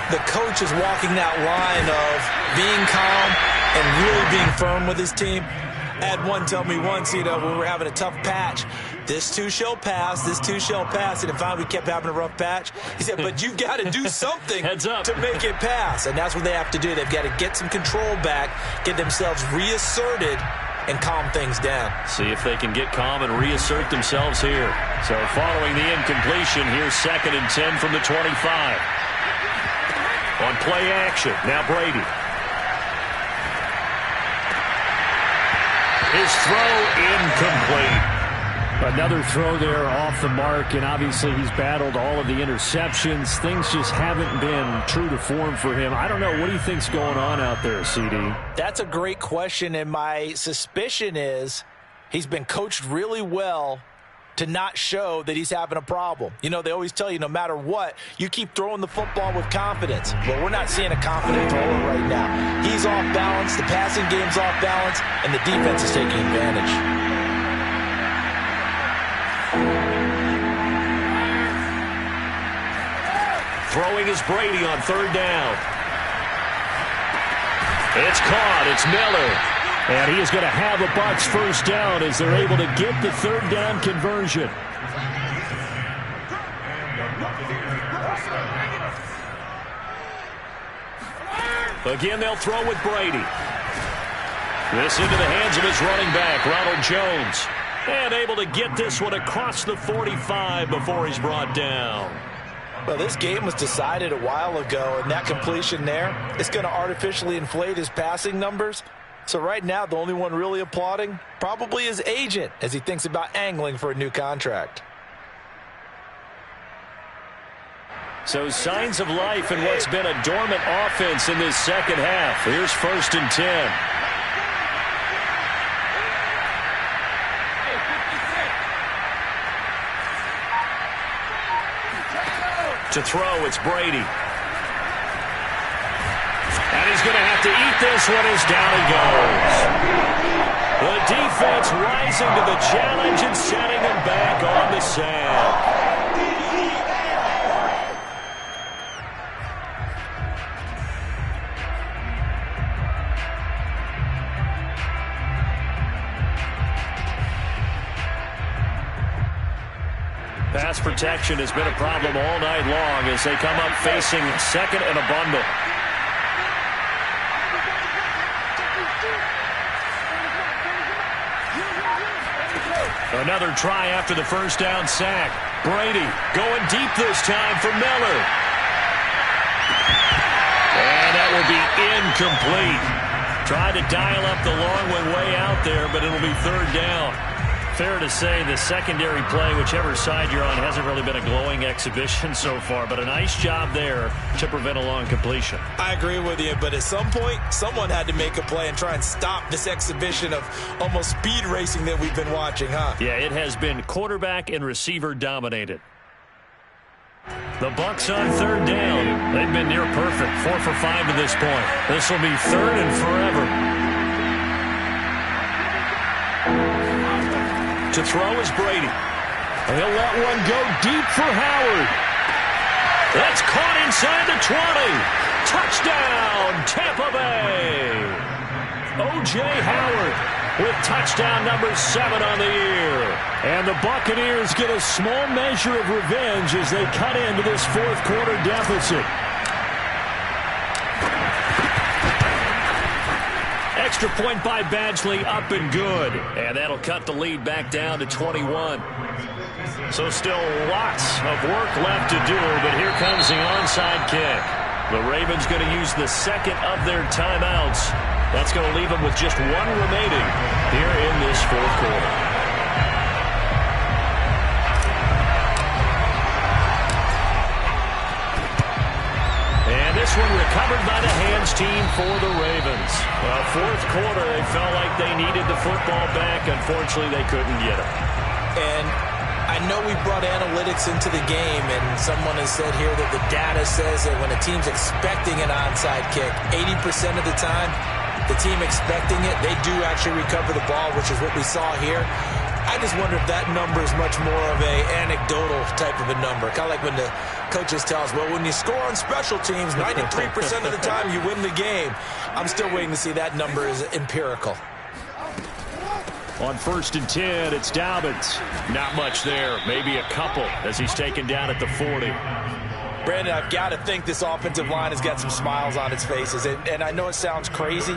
[SPEAKER 3] the coach is walking that line of being calm and really being firm with his team. I had one tell me once, when we were having a tough patch, this too shall pass, this too shall pass. And finally we kept having a rough patch. He said, but you've got to do something to make it pass. And that's what they have to do. They've got to get some control back, get themselves reasserted, and calm things down.
[SPEAKER 1] See if they can get calm and reassert themselves here. So following the incompletion, here's 2nd and 10 from the 25. On play action, now Brady. His throw incomplete. Another throw there off the mark, and obviously he's battled all of the interceptions. Things just haven't been true to form for him. I don't know. What do you think's going on out there, CD?
[SPEAKER 3] That's a great question, and my suspicion is he's been coached really well to not show that he's having a problem. They always tell you no matter what, you keep throwing the football with confidence. Well, we're not seeing a confident thrower right now. He's off balance, the passing game's off balance, and the defense is taking advantage.
[SPEAKER 1] Throwing is Brady on 3rd down. It's caught. It's Miller. And he is going to have a Bucs first down as they're able to get the third down conversion. Again, they'll throw with Brady. This into the hands of his running back, Ronald Jones. And able to get this one across the 45 before he's brought down.
[SPEAKER 3] Well, this game was decided a while ago, and that completion there is going to artificially inflate his passing numbers. So right now, the only one really applauding probably his agent as he thinks about angling for a new contract.
[SPEAKER 1] So signs of life in what's been a dormant offense in this second half. Here's 1st and 10. To throw, it's Brady. And he's going to have to eat this one as down he goes. The defense rising to the challenge and setting him back on the sack. Pass protection has been a problem all night long as they come up facing second and a bundle. Another try after the first down sack. Brady going deep this time for Miller. And that will be incomplete. Tried to dial up the long one way out there, but it'll be third down. Fair to say the secondary play, whichever side you're on, hasn't really been a glowing exhibition so far, but a nice job there to prevent a long completion.
[SPEAKER 3] I agree with you, but at some point, someone had to make a play and try and stop this exhibition of almost speed racing that we've been watching, huh?
[SPEAKER 1] Yeah, it has been quarterback and receiver dominated. The Bucs on third down. They've been near perfect, 4 for 5 to this point. This will be third and forever. To throw is Brady. He'll let one go deep for Howard. That's caught inside the 20. Touchdown, Tampa Bay. O.J. Howard with touchdown number 7 on the year. And the Buccaneers get a small measure of revenge as they cut into this fourth quarter deficit. Extra point by Badgley, up and good. And that'll cut the lead back down to 21. So still lots of work left to do, but here comes the onside kick. The Ravens going to use the second of their timeouts. That's going to leave them with just one remaining here in this fourth quarter. This one recovered by the hands team for the Ravens. Well, fourth quarter, they felt like they needed the football back. Unfortunately, they couldn't get it.
[SPEAKER 3] And I know we brought analytics into the game, and someone has said here that the data says that when a team's expecting an onside kick, 80% of the time, the team expecting it, they do actually recover the ball, which is what we saw here. I just wonder if that number is much more of a anecdotal type of a number. Kind of like when the coaches tell us, well, when you score on special teams, 93% of the time you win the game. I'm still waiting to see that number is empirical.
[SPEAKER 1] On 1st and 10, it's Dobbins. Not much there, maybe a couple as he's taken down at the 40.
[SPEAKER 3] Brandon, I've got to think this offensive line has got some smiles on its faces. And I know it sounds crazy,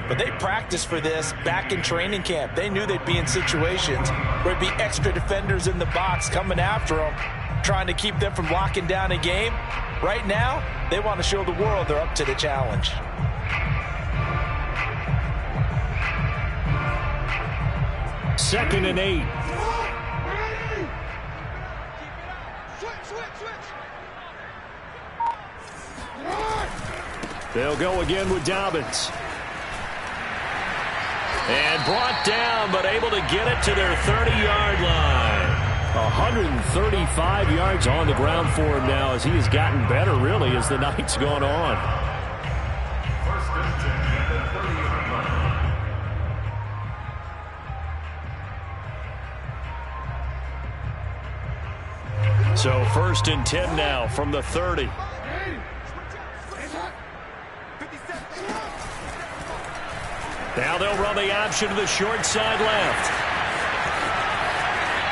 [SPEAKER 3] but they practiced for this back in training camp. They knew they'd be in situations where there'd be extra defenders in the box coming after them, trying to keep them from locking down a game. Right now, they want to show the world they're up to the challenge.
[SPEAKER 1] Second and 8. They'll go again with Dobbins. And brought down, but able to get it to their 30-yard line. 135 yards on the ground for him now as he has gotten better, really, as the night's gone on. So 1st and 10 now from the 30. Now they'll run the option to the short side left.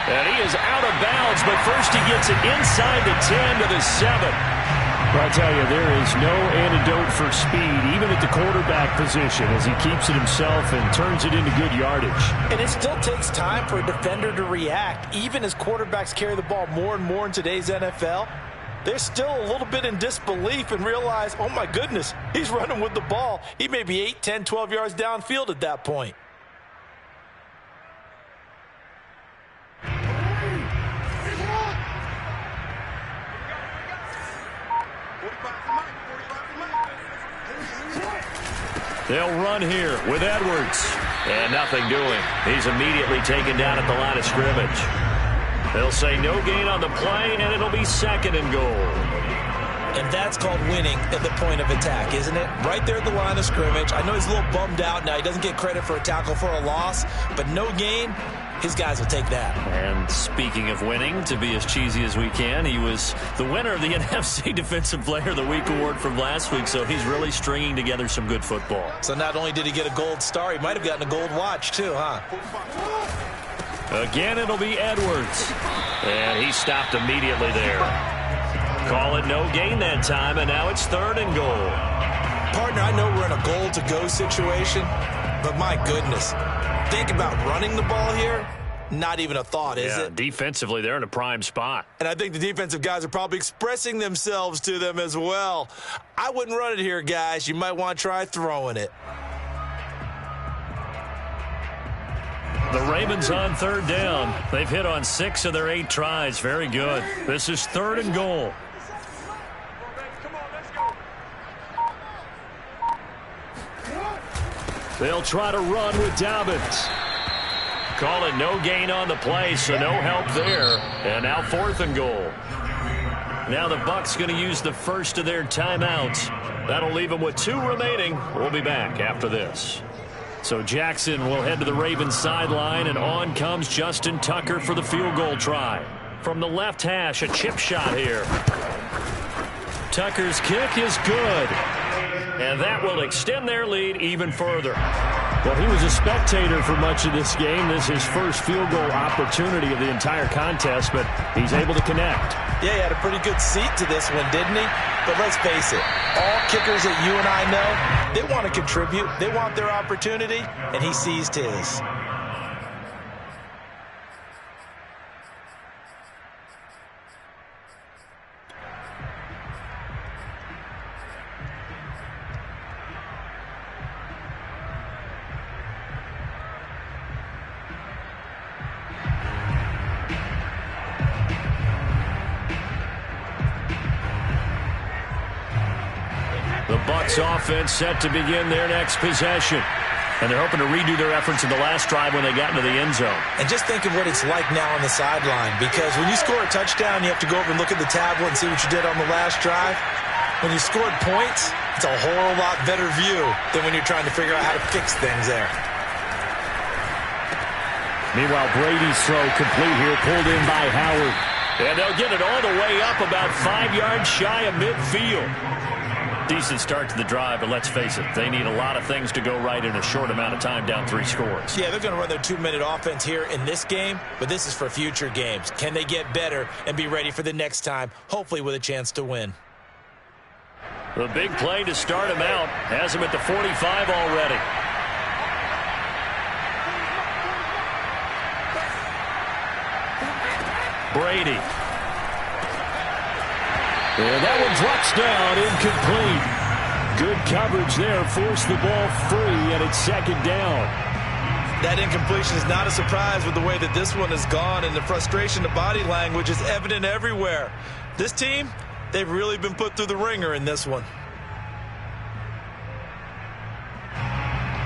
[SPEAKER 1] And he is out of bounds, but first he gets it inside the 10 to the 7.
[SPEAKER 2] Well, I tell you, there is no antidote for speed, even at the quarterback position, as he keeps it himself and turns it into good yardage.
[SPEAKER 3] And it still takes time for a defender to react. Even as quarterbacks carry the ball more and more in today's NFL, they're still a little bit in disbelief and realize, oh my goodness, he's running with the ball. He may be 8, 10, 12 yards downfield at that point.
[SPEAKER 1] They'll run here with Edwards. And nothing doing. He's immediately taken down at the line of scrimmage. They'll say no gain on the play, and it'll be 2nd and goal.
[SPEAKER 3] And that's called winning at the point of attack, isn't it? Right there at the line of scrimmage. I know he's a little bummed out now. He doesn't get credit for a tackle for a loss, but no gain, his guys will take that.
[SPEAKER 1] And speaking of winning, to be as cheesy as we can, he was the winner of the NFC Defensive Player of the Week award from last week, so he's really stringing together some good football.
[SPEAKER 3] So not only did he get a gold star, he might have gotten a gold watch too, huh?
[SPEAKER 1] Again, it'll be Edwards. And he stopped immediately there. Call it no gain that time, and now it's 3rd and goal.
[SPEAKER 3] Partner, I know we're in a goal-to-go situation, but my goodness, think about running the ball here. Not even a thought, is it?
[SPEAKER 1] Defensively, they're in a prime spot.
[SPEAKER 3] And I think the defensive guys are probably expressing themselves to them as well. I wouldn't run it here, guys. You might want to try throwing it.
[SPEAKER 1] The Ravens on 3rd down. They've hit on 6 of their 8 tries. Very good. This is 3rd and goal. They'll try to run with Dobbins. Call it no gain on the play, so no help there. And now 4th and goal. Now the Bucs going to use the first of their timeouts. That'll leave them with 2 remaining. We'll be back after this. So Jackson will head to the Ravens sideline, and on comes Justin Tucker for the field goal try. From the left hash, a chip shot here. Tucker's kick is good. And that will extend their lead even further.
[SPEAKER 2] Well, he was a spectator for much of this game. This is his first field goal opportunity of the entire contest, but he's able to connect.
[SPEAKER 3] Yeah, he had a pretty good seat to this one, didn't he? But let's face it, all kickers that you and I know, they want to contribute. They want their opportunity, and he seized his.
[SPEAKER 1] The Bucs offense set to begin their next possession. And they're hoping to redo their efforts in the last drive when they got into the end zone.
[SPEAKER 3] And just think of what it's like now on the sideline, because when you score a touchdown, you have to go over and look at the tablet and see what you did on the last drive. When you scored points, it's a whole lot better view than when you're trying to figure out how to fix things there.
[SPEAKER 2] Meanwhile, Brady's throw complete here, pulled in by Howard.
[SPEAKER 1] And they'll get it all the way up about 5 yards shy of midfield. Decent start to the drive, but let's face it, they need a lot of things to go right in a short amount of time, down 3 scores.
[SPEAKER 3] Yeah, they're going to run their 2-minute offense here in this game, but this is for future games. Can they get better and be ready for the next time, hopefully with a chance to win?
[SPEAKER 1] The big play to start him out has him at the 45 already. Brady.
[SPEAKER 2] And that one drops down, incomplete. Good coverage there, forced the ball free, and it's 2nd down.
[SPEAKER 3] That incompletion is not a surprise with the way that this one has gone, and the frustration, the body language is evident everywhere. This team, they've really been put through the ringer in this one.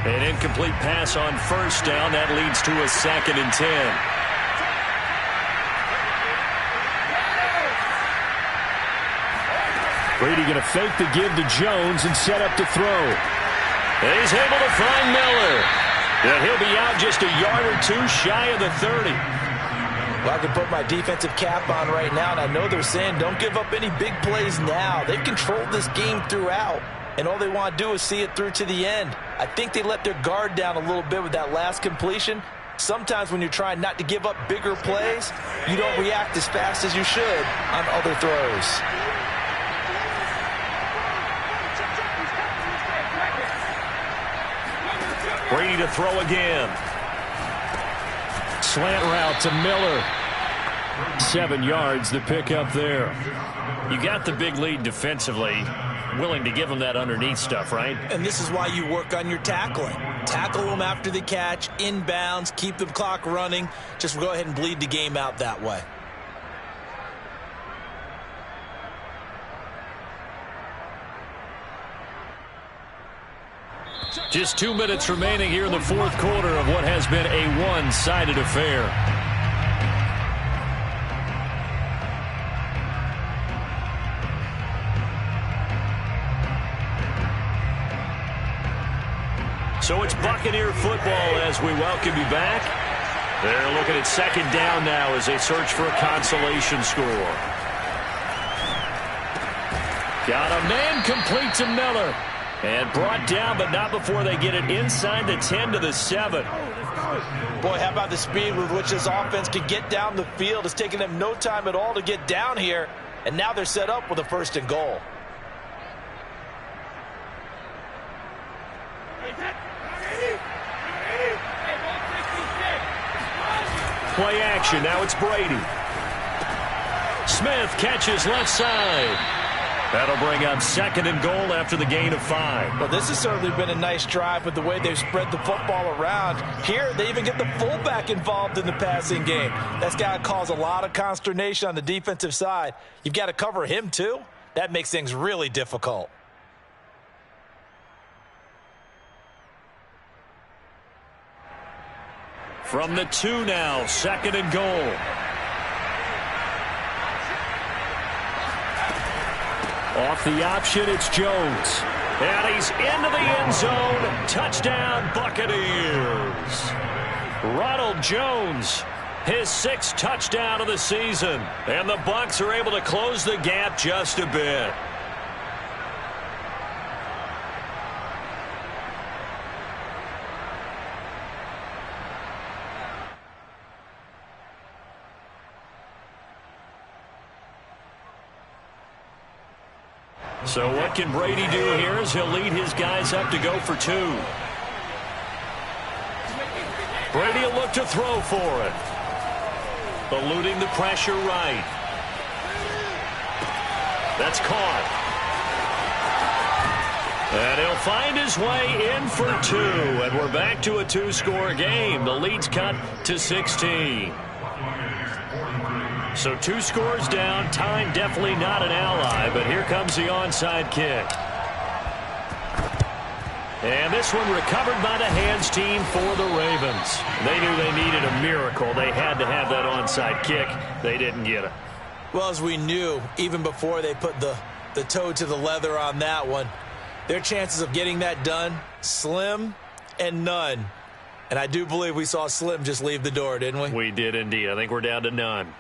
[SPEAKER 1] An incomplete pass on 1st down. That leads to a 2nd and 10.
[SPEAKER 2] Brady going to fake the give to Jones and set up to throw.
[SPEAKER 1] He's able to find Miller. And he'll be out just a yard or 2 shy of the 30.
[SPEAKER 3] Well, I can put my defensive cap on right now, and I know they're saying don't give up any big plays now. They've controlled this game throughout. and all they want to do is see it through to the end. I think they let their guard down a little bit with that last completion. Sometimes when you're trying not to give up bigger plays, you don't react as fast as you should on other throws.
[SPEAKER 1] Brady to throw again. Slant route to Miller. 7 yards to pick up there. You got the big lead defensively. Willing to give them that underneath stuff, right?
[SPEAKER 3] And this is why you work on your tackling. Tackle them after the catch, inbounds, keep the clock running. Just go ahead and bleed the game out that way.
[SPEAKER 1] Just 2 minutes remaining here in the fourth quarter of what has been a one-sided affair. So it's Buccaneer football as we welcome you back. They're looking at second down now as they search for a consolation score. Got a man complete to Miller. And brought down, but not before they get it inside the 10 to the 7.
[SPEAKER 3] Boy, how about the speed with which this offense can get down the field? It's taking them no time at all to get down here. And now they're set up with a 1st and goal.
[SPEAKER 1] Play action. Now it's Brady. Smith catches left side. That'll bring up 2nd and goal after the gain of 5.
[SPEAKER 3] Well, this has certainly been a nice drive with the way they've spread the football around. Here, they even get the fullback involved in the passing game. That's got to cause a lot of consternation on the defensive side. You've got to cover him, too. That makes things really difficult.
[SPEAKER 1] From the 2 now, 2nd and goal. Off the option, it's Jones. And he's into the end zone. Touchdown, Buccaneers. Ronald Jones, his 6th touchdown of the season. And the Bucs are able to close the gap just a bit. So what can Brady do here as he'll lead his guys up to go for 2. Brady will look to throw for it. Eluding the pressure right. That's caught. And he'll find his way in for 2. And we're back to a 2-score game. The lead's cut to 16. So 2 scores down. Time definitely not an ally, but here comes the onside kick. And this one recovered by the hands team for the Ravens. They knew they needed a miracle. They had to have that onside kick. They didn't get it.
[SPEAKER 3] Well, as we knew, even before they put the toe to the leather on that one, their chances of getting that done, slim and none. And I do believe we saw Slim just leave the door, didn't we?
[SPEAKER 1] We did indeed. I think we're down to none.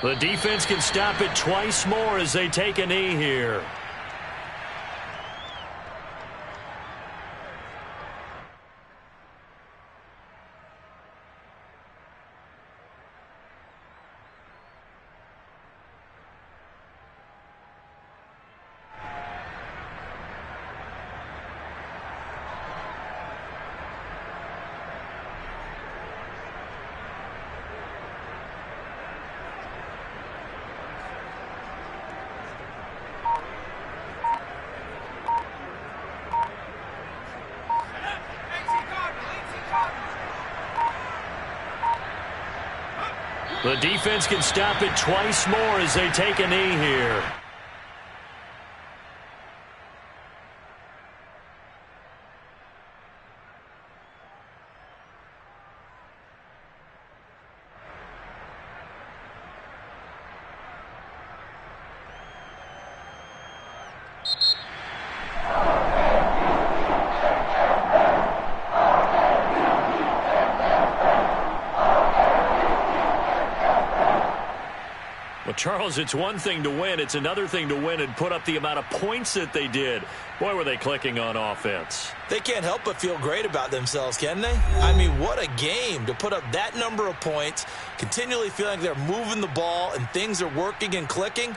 [SPEAKER 1] The defense can stop it twice more as they take a knee here. The defense can stop it twice more as they take a knee here. Charles, it's one thing to win. It's another thing to win and put up the amount of points that they did. Boy, were they clicking on offense.
[SPEAKER 3] They can't help but feel great about themselves, can they? I mean, what a game to put up that number of points, continually feeling like they're moving the ball and things are working and clicking.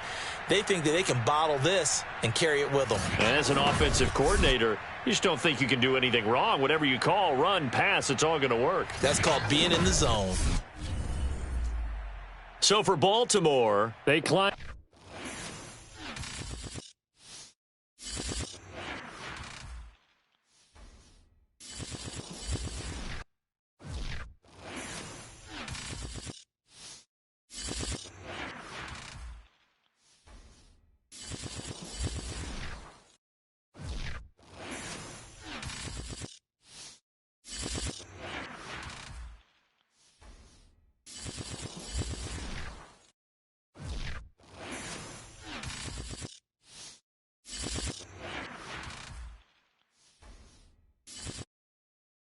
[SPEAKER 3] They think that they can bottle this and carry it with them.
[SPEAKER 1] And as an offensive coordinator, you just don't think you can do anything wrong. Whatever you call, run, pass, it's all going to work.
[SPEAKER 3] That's called being in the zone.
[SPEAKER 1] So for Baltimore, they climb.